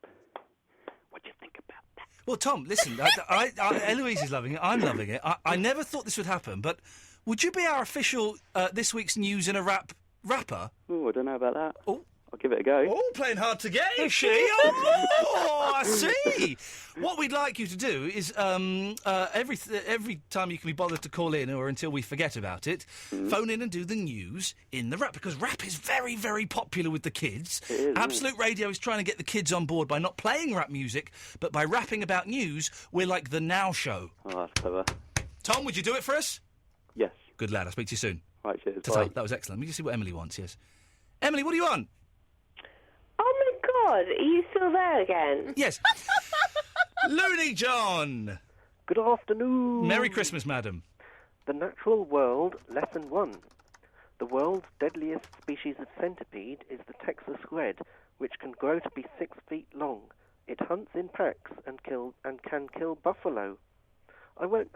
What you think about that? Well, Tom, listen, Eloise is loving it. I'm loving it. I never thought this would happen, but would you be our official this week's news in a rapper? Oh, I don't know about that. Oh. I'll give it a go. Oh, playing hard to get, is she? Oh, I see. What we'd like you to do is every time you can be bothered to call in, or until we forget about it, phone in and do the news in the rap, because rap is very, very popular with the kids. It is, Absolute Radio is trying to get the kids on board by not playing rap music, but by rapping about news. We're like the Now Show. Oh, that's clever. Tom, would you do it for us? Yes. Good lad. I'll speak to you soon. Right, cheers. Ta-ta. Bye. That was excellent. Let me just see what Emily wants. Yes, Emily, what do you want? Oh my God, are you still there again? Yes. Looney John. Good afternoon. Merry Christmas, madam. The Natural World, Lesson 1. The world's deadliest species of centipede is the Texas red, which can grow to be 6 feet long. It hunts in packs and can kill buffalo. I went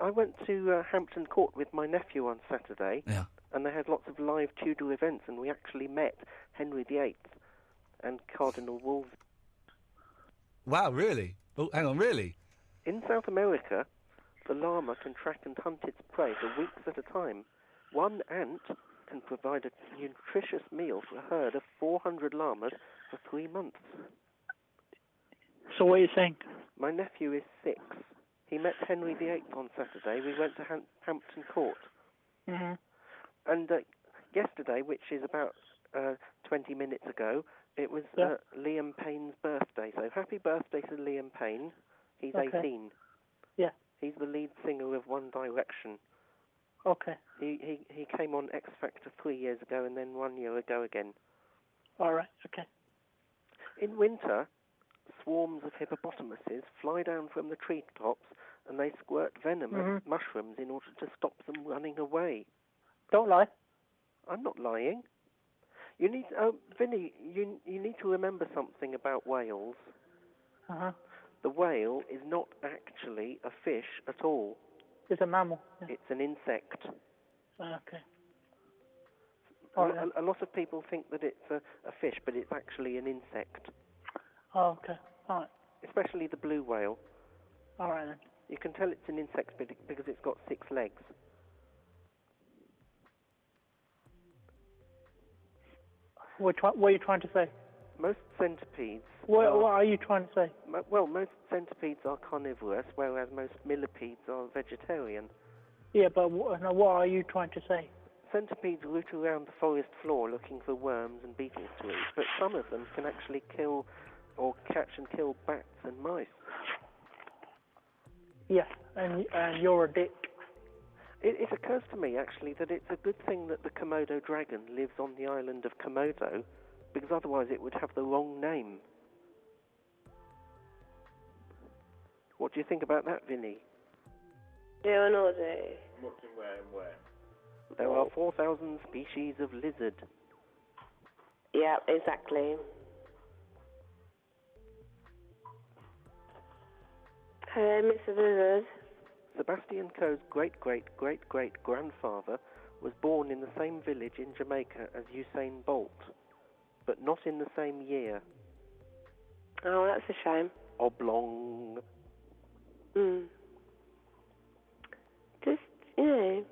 to Hampton Court with my nephew on Saturday, and they had lots of live Tudor events, and we actually met Henry VIII and Cardinal Wolsey. Wow, really? Oh, hang on, really? In South America, the llama can track and hunt its prey for weeks at a time. One ant can provide a nutritious meal for a herd of 400 llamas for 3 months. So what are you saying? My nephew is 6. He met Henry VIII on Saturday. We went to Hampton Court. Mm-hmm. And yesterday, which is about 20 minutes ago, it was Liam Payne's birthday. So happy birthday to Liam Payne. He's 18. Yeah. He's the lead singer of One Direction. Okay. He came on X Factor 3 years ago and then 1 year ago again. All right, okay. In winter, swarms of hippopotamuses fly down from the treetops and they squirt venom and mushrooms in order to stop them running away. Don't lie. I'm not lying. You need, Vinny, you need to remember something about whales. Uh-huh. The whale is not actually a fish at all. It's a mammal. Yeah. It's an insect. Okay. A lot of people think that it's a fish, but it's actually an insect. Oh, okay. All right. Especially the blue whale. All right, then. You can tell it's an insect because it's got 6 legs. What are you trying to say? Most centipedes... What are you trying to say? Well, most centipedes are carnivorous, whereas most millipedes are vegetarian. Yeah, but what are you trying to say? Centipedes root around the forest floor looking for worms and beetles to eat, but some of them can actually kill or catch and kill bats and mice. Yeah, and you're a dick. It occurs to me, actually, that it's a good thing that the Komodo dragon lives on the island of Komodo, because otherwise it would have the wrong name. What do you think about that, Vinny? Yeah, no, day. Looking where? There are 4,000 species of lizard. Yeah, exactly. Hello, Mr. Lizard. Sebastian Coe's great-great-great-great-grandfather was born in the same village in Jamaica as Usain Bolt, but not in the same year. Oh, that's a shame. Oblong. Just, you know...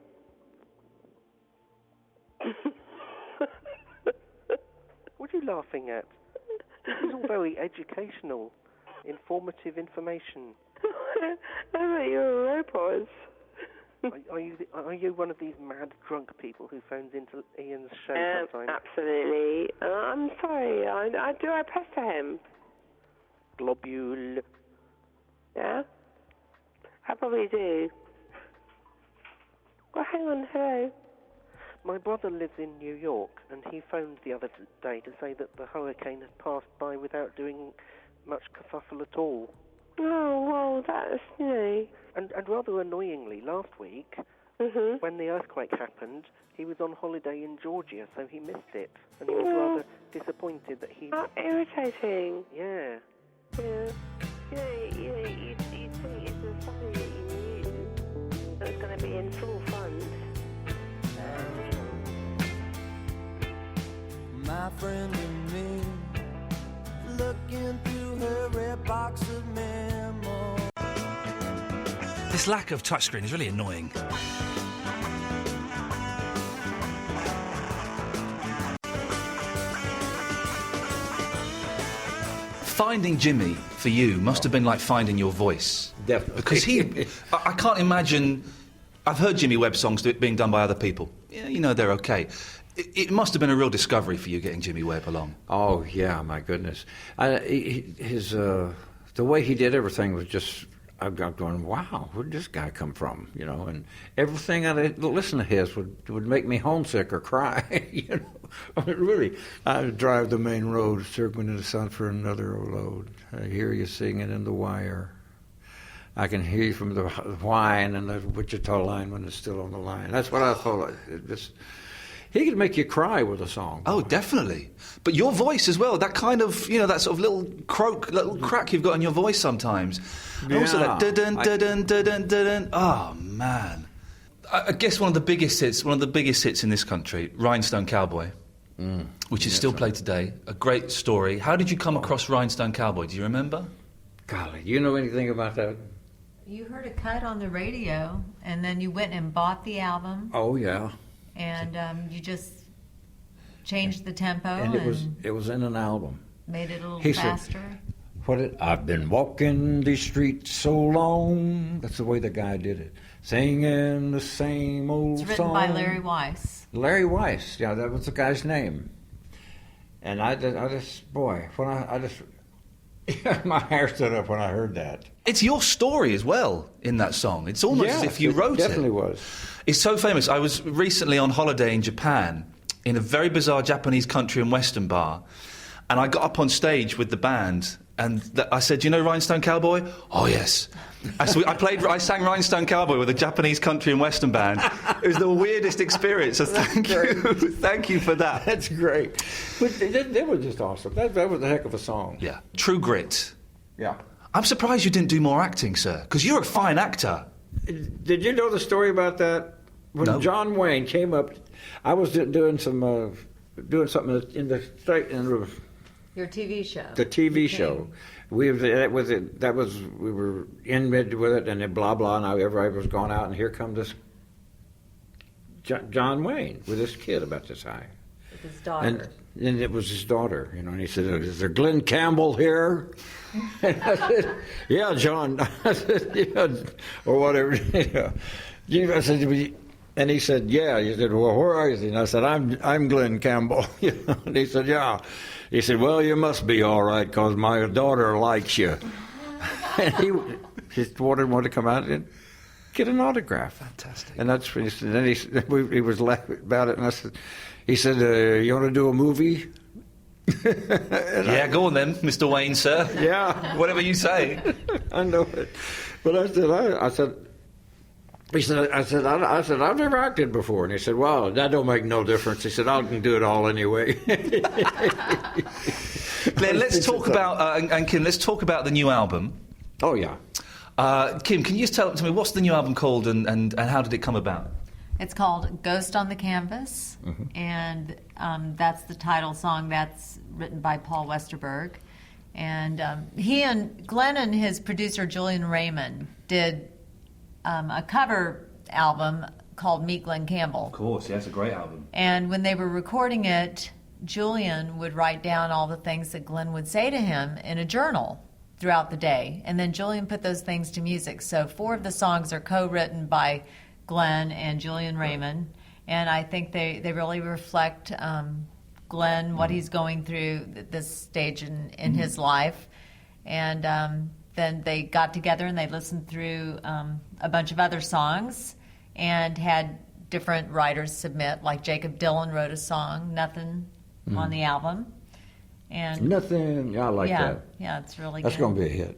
What are you laughing at? This is all very educational, informative information. I thought you were robots. Are you one of these mad drunk people who phones into Ian's show sometimes? Absolutely. I'm sorry. I pester him. Globule. Yeah? I probably do. Well, hang on. Hello. My brother lives in New York, and he phoned the other day to say that the hurricane had passed by without doing much kerfuffle at all. Oh, well, that's, you know... And rather annoyingly, last week, when the earthquake happened, he was on holiday in Georgia, so he missed it. And he was rather disappointed that he... How irritating. Yeah. Yeah. You'd think it was something that you knew that was going to be in full fund. My friend and me, looking through her red box of memos. This lack of touchscreen is really annoying. Finding Jimmy, for you, must have been like finding your voice. Definitely. Because I can't imagine... I've heard Jimmy Webb songs being done by other people. Yeah, you know, they're okay. It must have been a real discovery for you getting Jimmy Webb along. Oh, yeah, my goodness. The way he did everything was just... I'm going, wow, where'd this guy come from? You know, and everything I listen to his would make me homesick or cry. You know, really. I would drive the main road, circling in the sun for another load. I hear you singing in the wire. I can hear you from the whine and the Wichita line when it's still on the line. That's what I thought. He could make you cry with a song. Oh, definitely. But your voice as well, that kind of, you know, that sort of little crack you've got in your voice sometimes. And also that dun dun dun dun dun. Oh, man. I guess one of the biggest hits in this country, Rhinestone Cowboy, which is still played today. A great story. How did you come across Rhinestone Cowboy? Do you remember? Golly, you know anything about that? You heard a cut on the radio, and then you went and bought the album. Oh, yeah. And you just changed the tempo. And it was in an album. Made it a little he faster. Said, I've been walking these streets so long. That's the way the guy did it. Singing the same old song. It's written by Larry Weiss. Larry Weiss, yeah, that was the guy's name. And I just my hair stood up when I heard that. It's your story as well in that song. It's almost as if you wrote it. It definitely was. It's so famous. I was recently on holiday in Japan in a very bizarre Japanese country and western bar, and I got up on stage with the band and I said, "Do you know Rhinestone Cowboy?" "Oh, yes." I sang Rhinestone Cowboy with a Japanese country and western band. It was the weirdest experience. So thank you for that. That's great. But they were just awesome. That was a heck of a song. Yeah. True Grit. Yeah. I'm surprised you didn't do more acting, sir, because you're a fine actor. Did you know the story about that? When John Wayne came up, I was doing something in the your TV show. The TV show. We were in mid with it, and then blah blah. And everybody was gone out, and here comes this John Wayne with this kid about this high. With his daughter. And it was his daughter, you know. And he said, "Is there Glenn Campbell here?" And I said, "Yeah, John." I said, "Yeah," or whatever. I said, and he said, "Yeah." He said, "Well, where are you?" And I said, "I'm Glenn Campbell." You know? And he said, "Yeah." He said, "Well, you must be all right, because my daughter likes you." And his daughter wanted to come out and get an autograph. Fantastic. And that's what he said. Then he was laughing about it, and he said, "You want to do a movie?" Yeah, go on then, Mr. Wayne, sir. Yeah. Whatever you say. I know it. But I said, I've never acted before. And he said, "Well, that don't make no difference." He said, "I can do it all anyway." Glenn, let's talk about, and Kim, let's talk about the new album. Oh, yeah. Kim, can you just tell me, what's the new album called and how did it come about? It's called Ghost on the Canvas, and that's the title song. That's written by Paul Westerberg. And Glenn and his producer, Julian Raymond, did a cover album called Meet Glenn Campbell. Of course, yeah, it's a great album. And when they were recording it, Julian would write down all the things that Glenn would say to him in a journal throughout the day. And then Julian put those things to music. So 4 of the songs are co-written by Glenn and Julian Raymond. And I think they really reflect Glenn, what he's going through this stage in his life. And then they got together and they listened through a bunch of other songs and had different writers submit. Like Jacob Dylan wrote a song, Nothing, on the album. And Nothing. Yeah, I like that. Yeah, it's really That's good. going to be a hit,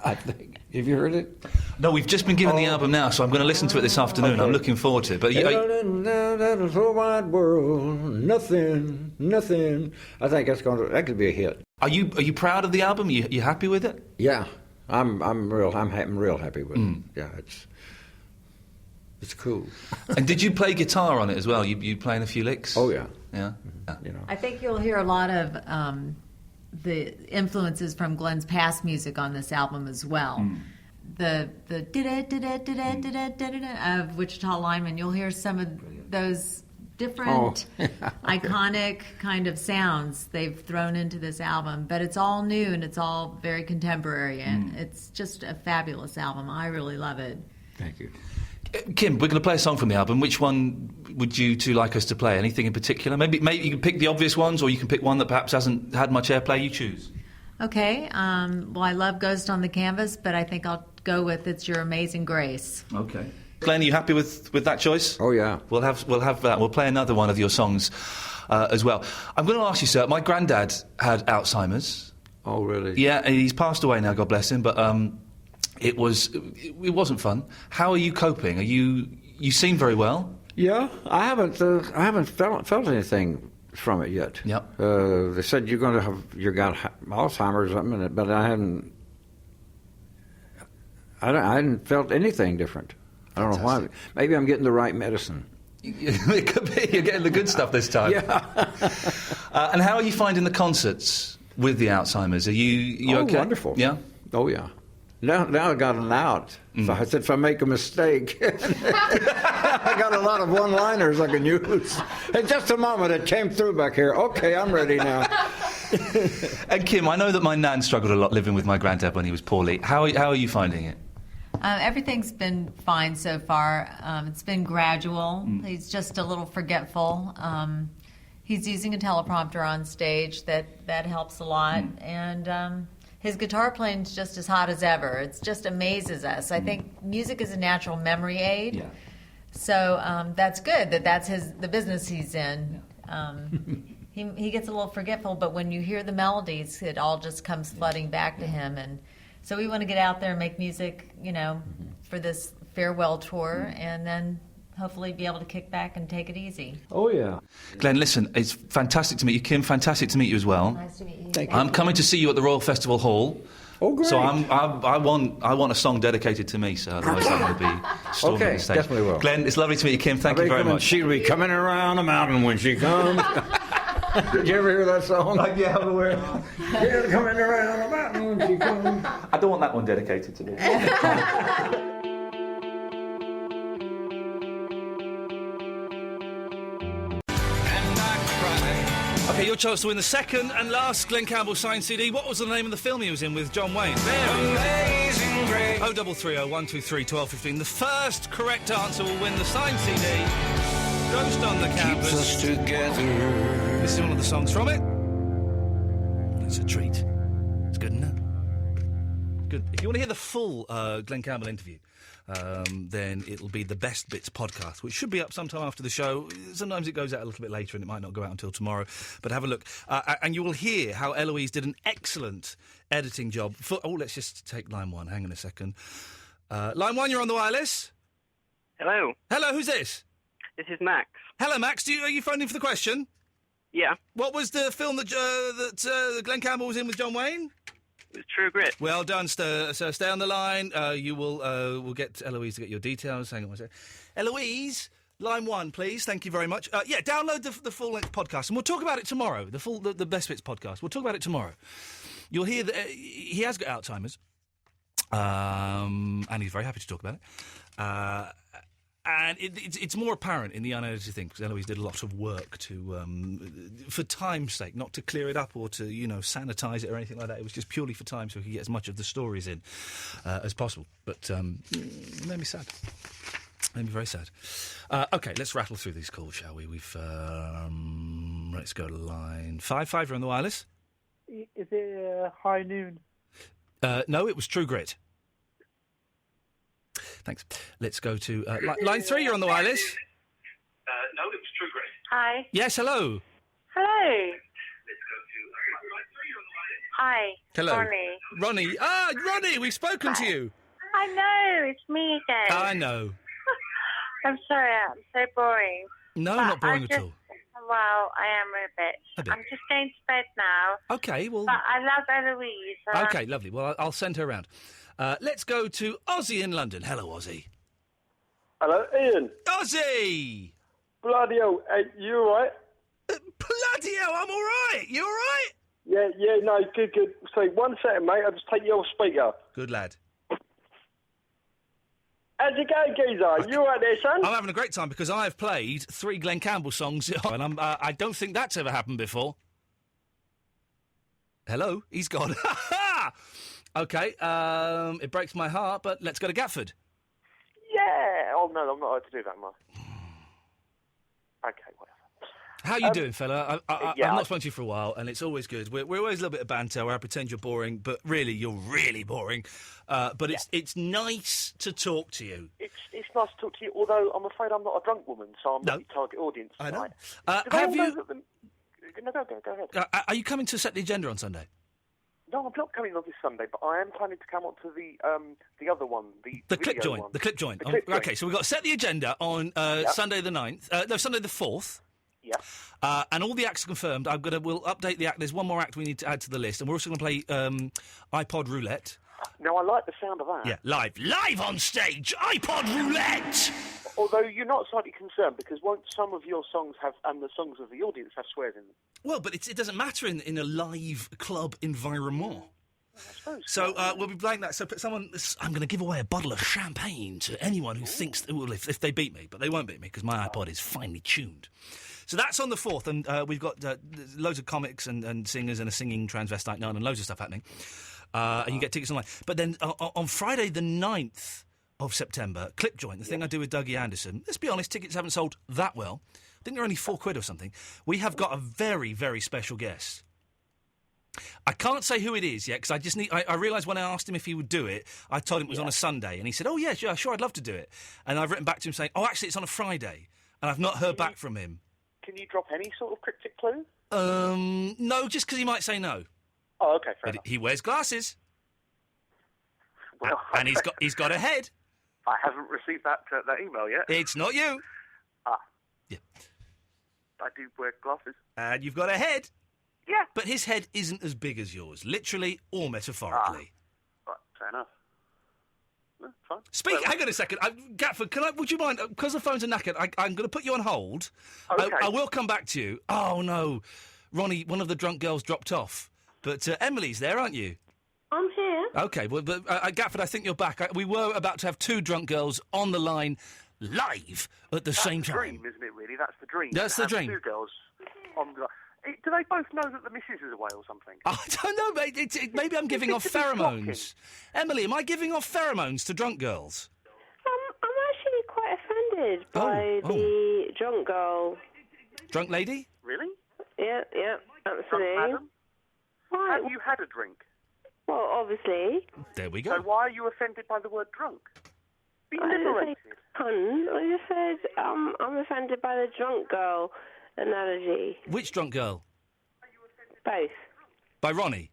I think. Have you heard it? No, we've just been given the album now, so I'm going to listen to it this afternoon. Okay. I'm looking forward to it. But that whole wide world, nothing. I think that could be a hit. Are you proud of the album? You happy with it? Yeah, I'm real happy with it. Yeah, it's cool. And did you play guitar on it as well? You playing a few licks? Oh yeah. Yeah. You know. I think you'll hear a lot of the influences from Glenn's past music on this album as well. of Wichita Lineman. You'll hear some of those different iconic kind of sounds they've thrown into this album, but it's all new and it's all very contemporary, and it's just a fabulous album. I really love it. Thank you. Kim, we're going to play a song from the album. Which one would you two like us to play? Anything in particular? Maybe you can pick the obvious ones, or you can pick one that perhaps hasn't had much airplay. You choose. Okay. Well, I love Ghost on the Canvas, but I think I'll go with It's Your Amazing Grace. Okay. Glenn, are you happy with that choice? Oh, yeah. We'll have that. We'll play another one of your songs as well. I'm going to ask you, sir, my granddad had Alzheimer's. Oh, really? Yeah, he's passed away now, God bless him, but it wasn't fun. How are you coping? You seem very well. Yeah, I haven't felt anything from it yet. Yep. They said you got Alzheimer's or something, but I hadn't felt anything different. I don't know why. Maybe I'm getting the right medicine. It could be. You're getting the good stuff this time. Yeah. And how are you finding the concerts with the Alzheimer's? Are you okay? Wonderful. Yeah? Oh, yeah. Now I got an out. So I said, if I make a mistake, I got a lot of one-liners I can use. In just a moment, it came through back here. Okay, I'm ready now. And Kim, I know that my nan struggled a lot living with my granddad when he was poorly. How are you finding it? Everything's been fine so far. It's been gradual. He's just a little forgetful. He's using a teleprompter on stage. That helps a lot. And his guitar playing's just as hot as ever. It just amazes us. I think music is a natural memory aid. Yeah. So that's good. That's the business he's in. He gets a little forgetful, but when you hear the melodies, it all just comes flooding back to him. And so we want to get out there and make music, for this farewell tour, and then hopefully be able to kick back and take it easy. Oh, yeah. Glenn, listen, it's fantastic to meet you. Kim, fantastic to meet you as well. Nice to meet you. Thank you. I'm coming to see you at the Royal Festival Hall. Oh, great. So I want a song dedicated to me, so otherwise I'm going to be storming the stage. Definitely will. Glenn, it's lovely to meet you, Kim. Thank you very much. She'll be coming around the mountain when she comes. Did you ever hear that song? Yeah, I'm aware. She'll coming around the mountain when she comes. I don't want that one dedicated to me. Okay, your chance to win the second and last Glenn Campbell signed CD. What was the name of the film he was in with John Wayne? Amazing Grace. 0330 123 1215. The first correct answer will win the signed CD. Ghost on the Canvas. Keeps us together. This is one of the songs from it. It's a treat. It's good, isn't it? Good. If you want to hear the full Glenn Campbell interview, then it'll be the Best Bits podcast, which should be up sometime after the show. Sometimes it goes out a little bit later and it might not go out until tomorrow, but have a look. And you will hear how Eloise did an excellent editing job. Let's just take line one. Hang on a second. Line one, you're on the wireless. Hello. Hello, who's this? This is Max. Hello, Max. Are you phoning for the question? Yeah. What was the film that Glenn Campbell was in with John Wayne? It was True Grit. Well done, sir. Stay on the line. We'll get Eloise to get your details. Hang on one second. Eloise, line one, please. Thank you very much. Download the full-length podcast, and we'll talk about it tomorrow. The Best Bits podcast. We'll talk about it tomorrow. You'll hear that he has got Alzheimer's, and he's very happy to talk about it. And it's more apparent in the unedited thing, because Eloise did a lot of work for time's sake, not to clear it up or to, sanitise it or anything like that. It was just purely for time, so he could get as much of the stories in as possible. But it made me sad. Made me very sad. OK, let's rattle through these calls, shall we? Let's go to line 5. You're on the wireless. Is it High Noon? No, it was True Grit. Thanks. Let's go to line 3. You're on the wireless. No, it was True Grit. Hi. Yes, hello. Hello. Hi. Hello. Ronnie. Ronnie, we've spoken to you. I know, it's me again. I know. I'm sorry, I'm so boring. No, not boring at all. Well, I am a bit. I'm just going to bed now. Okay, well... But I love Eloise. Okay, lovely. Well, I'll send her around. Let's go to Ozzy in London. Hello, Ozzy. Hello, Ian. Ozzy! Bloody hell, you all right? Bloody hell, I'm all right. You all right? Yeah, no, good. So, 1 second, mate. I'll just take you off speaker. Good lad. How's it going, geezer? You all right there, son? I'm having a great time because I've played 3 Glenn Campbell songs, and I don't think that's ever happened before. Hello? He's gone. OK, it breaks my heart, but let's go to Gatford. Yeah. Oh, no, I'm not allowed to do that, am I? OK, whatever. How you doing, fella? I've yeah, not spoken to you for a while, and it's always good. We're always a little bit of banter where I pretend you're boring, but really, you're really boring. But it's nice to talk to you. It's nice to talk to you, although I'm afraid I'm not a drunk woman, so I'm not your target audience. I know. Right? Have you... No, go ahead. Are you coming to set the agenda on Sunday? No, I'm not coming on this Sunday, but I am planning to come on to the other one, the clip joint. one. The clip joint. The clip joint. Okay, so we've got to set the agenda on Sunday the 9th. No, Sunday the 4th. Yeah. And all the acts are confirmed. We'll update the act. There's one more act we need to add to the list, and we're also going to play iPod Roulette. Now, I like the sound of that. Yeah, live on stage, iPod Roulette! Although you're not slightly concerned, because won't some of your songs have, and the songs of the audience have swears in them? Well, but it doesn't matter in a live club environment. I suppose so. We'll be playing that. So I'm going to give away a bottle of champagne to anyone who thinks, well, if they beat me, but they won't beat me because my iPod is finely tuned. So that's on the 4th, and we've got loads of comics and singers and a singing transvestite nun and loads of stuff happening. And you get tickets online. But then on Friday the 9th of September, Clip Joint, the thing I do with Dougie Anderson, let's be honest, tickets haven't sold that well. I think they're only £4 or something. We have got a very, very special guest. I can't say who it is yet, because I realised when I asked him if he would do it, I told him it was on a Sunday, and he said, oh, yeah, sure, I'd love to do it. And I've written back to him saying, oh, actually, it's on a Friday, and I've not heard back from him. Can you drop any sort of cryptic clue? No, just because he might say no. Oh, OK, fair enough. He wears glasses. Well, and he's got a head. I haven't received that email yet. It's not you. Yeah. I do wear glasses. And you've got a head. Yeah. But his head isn't as big as yours, literally or metaphorically. Right, fair enough. Fine. Hang on a second. Gatford, would you mind, because the phones are knackered, I'm going to put you on hold. Okay. I will come back to you. Oh, no. Ronnie, one of the drunk girls dropped off. But Emily's there, aren't you? I'm here. OK, well, but Gatford, I think you're back. We were about to have 2 drunk girls on the line live at the same time. That's the dream, isn't it, really? That's the dream. That's the dream. 2 girls on the... Do they both know that the missus is away or something? I don't know, mate. Maybe I'm giving off pheromones. Emily, am I giving off pheromones to drunk girls? I'm actually quite offended by the drunk girl. Drunk lady? Really? Yeah, absolutely. Madam? Why? Have you had a drink? Well, obviously. There we go. So why are you offended by the word drunk? Be liberated. I just said I'm offended by the drunk girl analogy. Which drunk girl? Both. By Ronnie?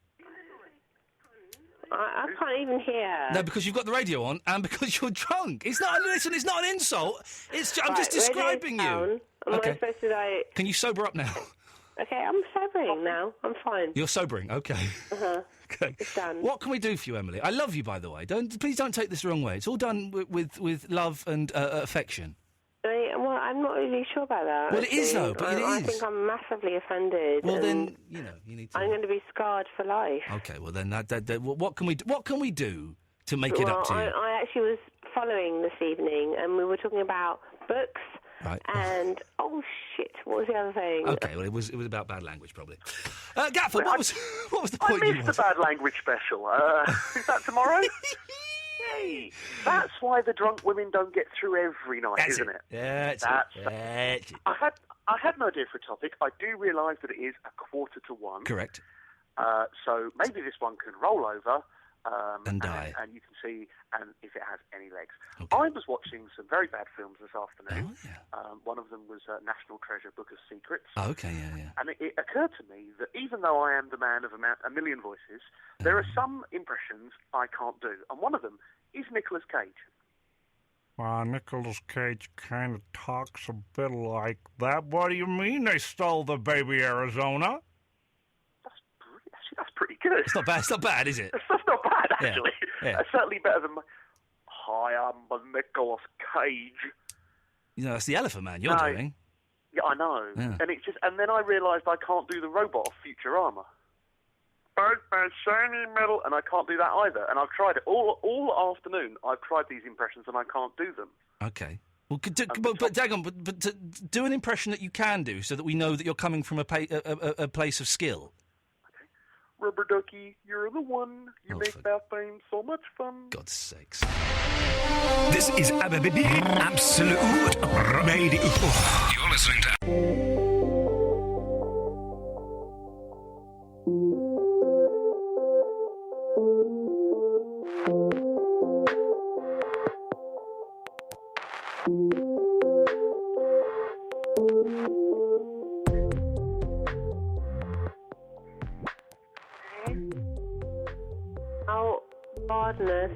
I can't even hear. No, because you've got the radio on and because you're drunk. It's not an insult. I'm just describing you. Am I supposed to Can you sober up now? Okay, I'm sobering now. I'm fine. You're sobering, okay. Okay. It's done. What can we do for you, Emily? I love you, by the way. Please don't take this the wrong way. It's all done with love and affection. Well, I'm not really sure about that. Well, it is, though, but it is. I think I'm massively offended. Well, then, you need to... I'm going to be scarred for life. Okay, well, then, what can we do to make it up to you? I actually was following this evening, and we were talking about books. Right. And, oh, shit, what was the other thing? Okay, well, it was about bad language, probably. Gatford, what was the point you wanted? I missed the bad language special. Is that tomorrow? Yay! That's why the drunk women don't get through every night, isn't it? Yeah, that's it. I had an idea for a topic. I do realise that it is 1:45. Correct. So maybe this one can roll over and die, and you can see if it has any legs. Okay. I was watching some very bad films this afternoon. Oh, yeah. One of them was National Treasure: Book of Secrets. Oh, okay, yeah. And it occurred to me that even though I am the man of a million voices, there are some impressions I can't do, and one of them is Nicolas Cage. Nicolas Cage kind of talks a bit like that. What do you mean they stole the baby Arizona? That's pretty good. It's not bad, is it? That's not bad, actually. Yeah. It's certainly better than Hi, I'm Nicolas Cage. That's the Elephant Man you're doing. Yeah, I know. Yeah. And then I realised I can't do the robot of Futurama. shiny metal, and I can't do that either. And I've tried it all afternoon. I've tried these impressions, and I can't do them. Okay. Well, but Dagon, but do an impression that you can do, so that we know that you're coming from a place of skill. Rubber ducky, you're the one. You make that thing so much fun. God's sakes. This is Absolute Radio. You're listening to... Oh, madness.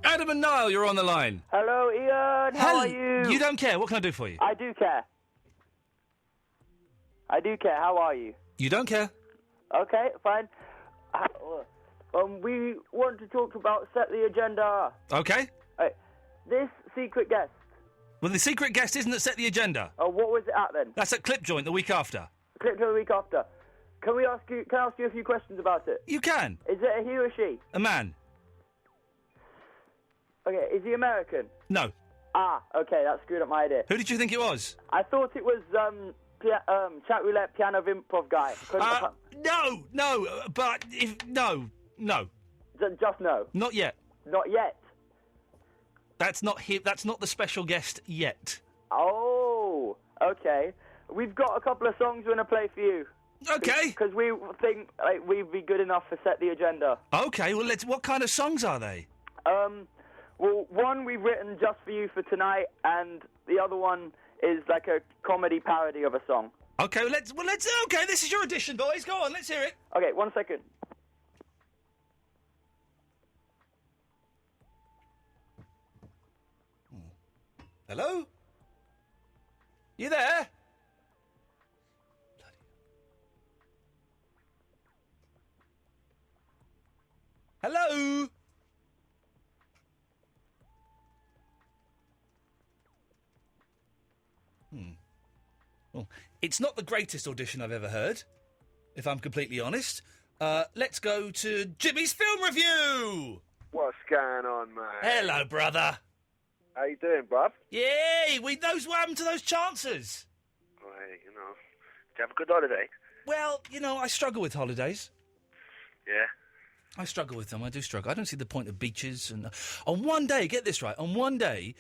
Adam and Niall, you're on the line. Hello, Ian. How are you? You don't care. What can I do for you? I do care. I do care. How are you? You don't care. Okay, fine. We want to talk about Set the Agenda. Okay. This secret guest. Well, the secret guest isn't at Set the Agenda. Oh, what was it at then? That's at Clip Joint the week after. Clip Joint the week after. Can I ask you a few questions about it? You can. Is it a he or she? A man. Okay, is he American? No. Ah, okay, that screwed up my idea. Who did you think it was? I thought it was chat roulette piano improv guy. No, but no. Just no. Not yet. Not yet. That's not him. That's not the special guest yet. Oh, okay. We've got a couple of songs we're gonna play for you. Okay. Because we think we'd be good enough to Set the Agenda. Okay. Well, what kind of songs are they? Well, one we've written just for you for tonight, and the other one is like a comedy parody of a song. Okay, okay, this is your audition, boys. Go on, let's hear it. Okay, 1 second. Hello? You there? Hello? Well, it's not the greatest audition I've ever heard, if I'm completely honest. Let's go to Jimmy's film review. What's going on, mate? Hello, brother. How you doing, bruv? Yay! We knows what happened to those chances. Well, did you have a good holiday? Well, I struggle with holidays. Yeah. I struggle with them. I do struggle. I don't see the point of beaches. And on one day, get this right. On one day,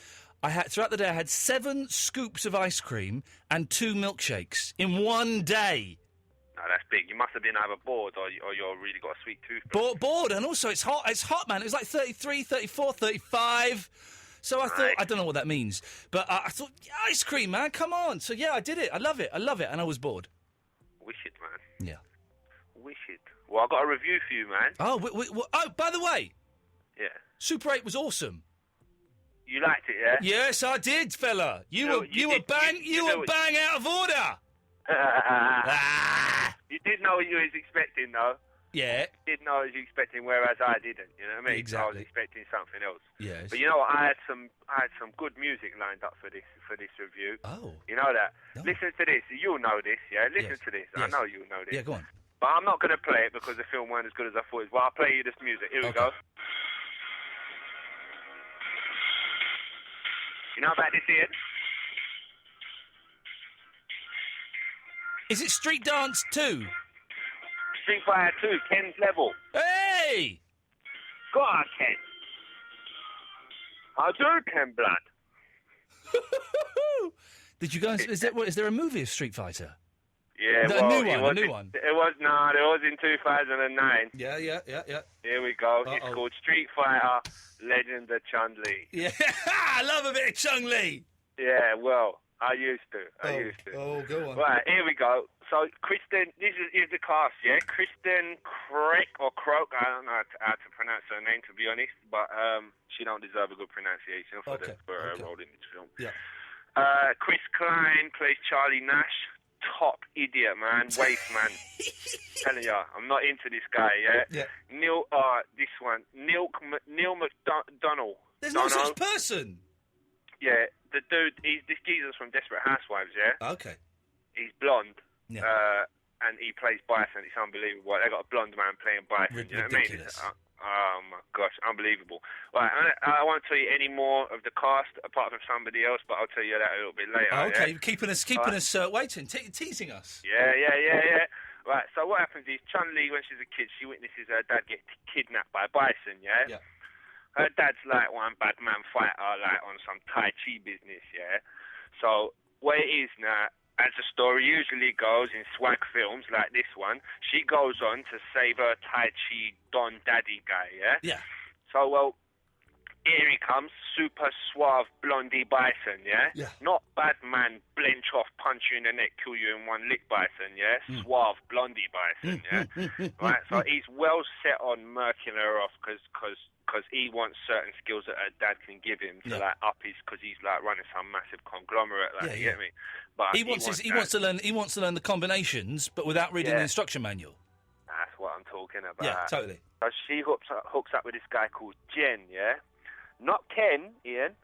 throughout the day, I had 7 scoops of ice cream and 2 milkshakes in one day. No, that's big. You must have been either bored or you're really got a sweet tooth. Bored, and also it's hot. It's hot, man. It was like 33, 34, 35. So I thought, I don't know what that means, but I thought, ice cream, man, come on. So yeah, I did it. I love it, and I was bored. Wish it, man. Yeah. Wish it. Well, I got a review for you, man. Oh, by the way. Yeah. Super 8 was awesome. You liked it, yeah? Yes, I did, fella. You were bang out of order. You did know what you was expecting, though. Yeah. You did know what you was expecting, whereas I didn't. You know what I mean? Exactly. I was expecting something else. Yes. But you know what? I had some good music lined up for this review. Oh. You know that? No. Listen to this. You'll know this, yeah? Listen to this. Yes. I know you'll know this. Yeah, go on. But I'm not going to play it because the film weren't as good as I thought it was. Well, I'll play you this music. Here we go. You know about this here? Is it Street Dance 2? Street Fighter 2, Ken's level. Hey! Go on, Ken. How do Ken Blood? Did you guys? Is there a movie of Street Fighter? Yeah, The new one. It was in 2009. Yeah. Here we go. It's called Street Fighter Legend of Chun-Li. Yeah, I love a bit of Chun-Li. Yeah, well, I used to. Oh, go on. Right, here we go. So Kristen, this is the cast, yeah. Kristen Croak or Croak. I don't know how to pronounce her name, to be honest, but she don't deserve a good pronunciation for her role in this film. Yeah. Chris Klein plays Charlie Nash. Top idiot, man. Waste, man. Telling ya, I'm not into this guy, yeah? Neil McDonald. There's no such person. Yeah, the dude, this geezer's from Desperate Housewives, yeah? Okay. He's blonde. Yeah. And he plays Bison. It's unbelievable. They got a blonde man playing Bison. You know what I mean? Oh my gosh, unbelievable. Right, I won't tell you any more of the cast apart from somebody else, but I'll tell you that a little bit later. Okay, yeah? keeping us waiting, teasing us. Yeah. Right, so what happens is Chun-Li, when she's a kid, she witnesses her dad get kidnapped by Bison, yeah? Her dad's like one bad man fighter, like on some Tai Chi business, yeah? So what it is now, as the story usually goes in swag films like this one, she goes on to save her Tai Chi Don Daddy guy, yeah? Yeah. So, well, here he comes, super suave blondie Bison, yeah? Yeah. Not bad man, blench off, punch you in the neck, kill you in one lick Bison, yeah? Suave blondie Bison, yeah? Right, so he's well set on murking her off because he wants certain skills that her dad can give him to like up his, because he's like running some massive conglomerate, like, you get me? But he wants to learn the combinations, but without reading the instruction manual. That's what I'm talking about. Yeah, totally. So she hooks up with this guy called Jen, yeah? Not Ken, Ian.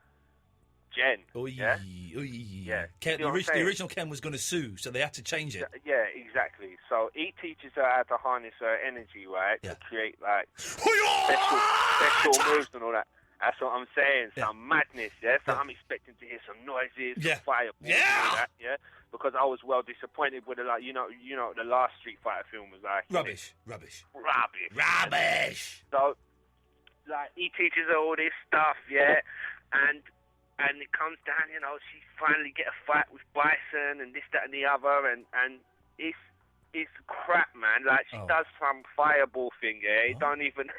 Jen. Yeah. Ken, the original Ken was going to sue, so they had to change it. Yeah, exactly. So he teaches her how to harness her energy, right, to create like special moves and all that. That's what I'm saying. Some madness, yeah. So I'm expecting to hear some noises, some fireballs, and all that, yeah. Because I was well disappointed with it. Like you know, the last Street Fighter film was like rubbish. So, like, he teaches her all this stuff, yeah, and it comes down, she finally get a fight with Bison and this, that, and the other, and it's crap, man. Like, she does some fireball thing, yeah. It don't even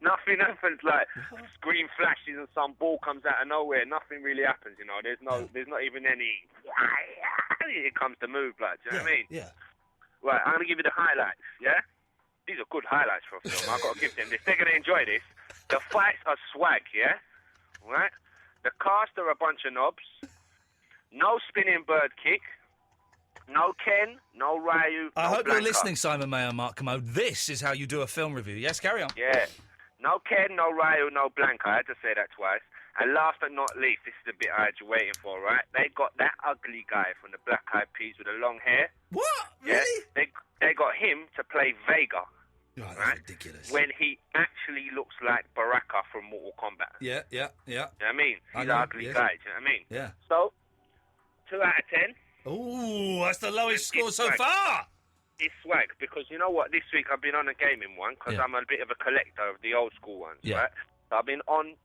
nothing happens. Like, screen flashes and some ball comes out of nowhere. Nothing really happens, There's not even any. It comes to move, like, do you know what I mean? Yeah. Right, I'm gonna give you the highlights, yeah. These are good highlights for a film. I've got to give them this. They're gonna enjoy this. The fights are swag, yeah. Right. The cast are a bunch of knobs. No spinning bird kick. No Ken. No Ryu. I hope Blanca. you're listening, Simon Mayer, Mark Commode. This is how you do a film review. Yes, carry on. Yeah. No Ken, no Ryu, no Blanca. I had to say that twice. And last but not least, this is the bit I had you waiting for, right? They got that ugly guy from the Black Eyed Peas with the long hair. What? Really? Yeah, they got him to play Vega. Oh, that's right? ridiculous. When he actually looks like Baraka from Mortal Kombat. Yeah. You know what I mean? He's an ugly guy, do you know what I mean? Yeah. So, 2 out of 10. Ooh, that's the lowest score so far. It's swag, because you know what? This week I've been on a gaming one, because I'm a bit of a collector of the old school ones, right? So I've been on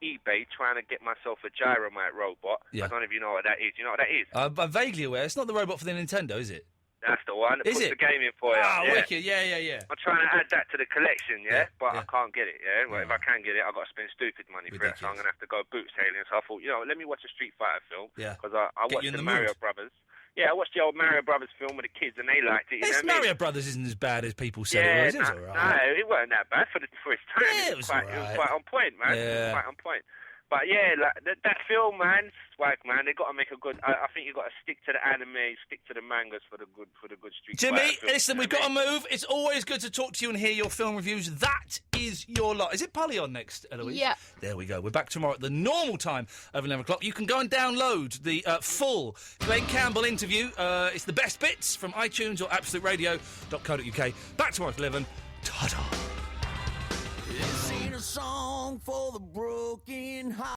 eBay trying to get myself a Gyromite robot. I don't know if you know what that is. You know what that is? I'm vaguely aware. It's not the robot for the Nintendo, is it? That's the one. That Is puts it? the game in for you. Ah, wicked. Yeah. I'm trying to add that to the collection, but I can't get it, Well, if I can get it, I've got to spend stupid money for it, so I'm going to have to go boot sailing. So I thought, let me watch a Street Fighter film, because I watched the Mario Brothers. Yeah, I watched the old Mario Brothers film with the kids, and they liked it. Mario Brothers isn't as bad as people said it was. It was all right. No, it wasn't that bad for its time. Yeah, it was quite on point, man. Yeah. It was quite on point. But yeah, like that film, man, swag, man. They got to make a good. I think you got to stick to the anime, stick to the mangas for the good Street Jimmy, Fighter film, listen, we've got to move. It's always good to talk to you and hear your film reviews. That is your lot. Is it Polly on next, Eloise? Yeah. There we go. We're back tomorrow at the normal time of 11 o'clock. You can go and download the full Glenn Campbell interview. It's the best bits from iTunes or absoluteradio.co.uk. Back tomorrow at 11. Ta-da. This ain't a song for the broken heart.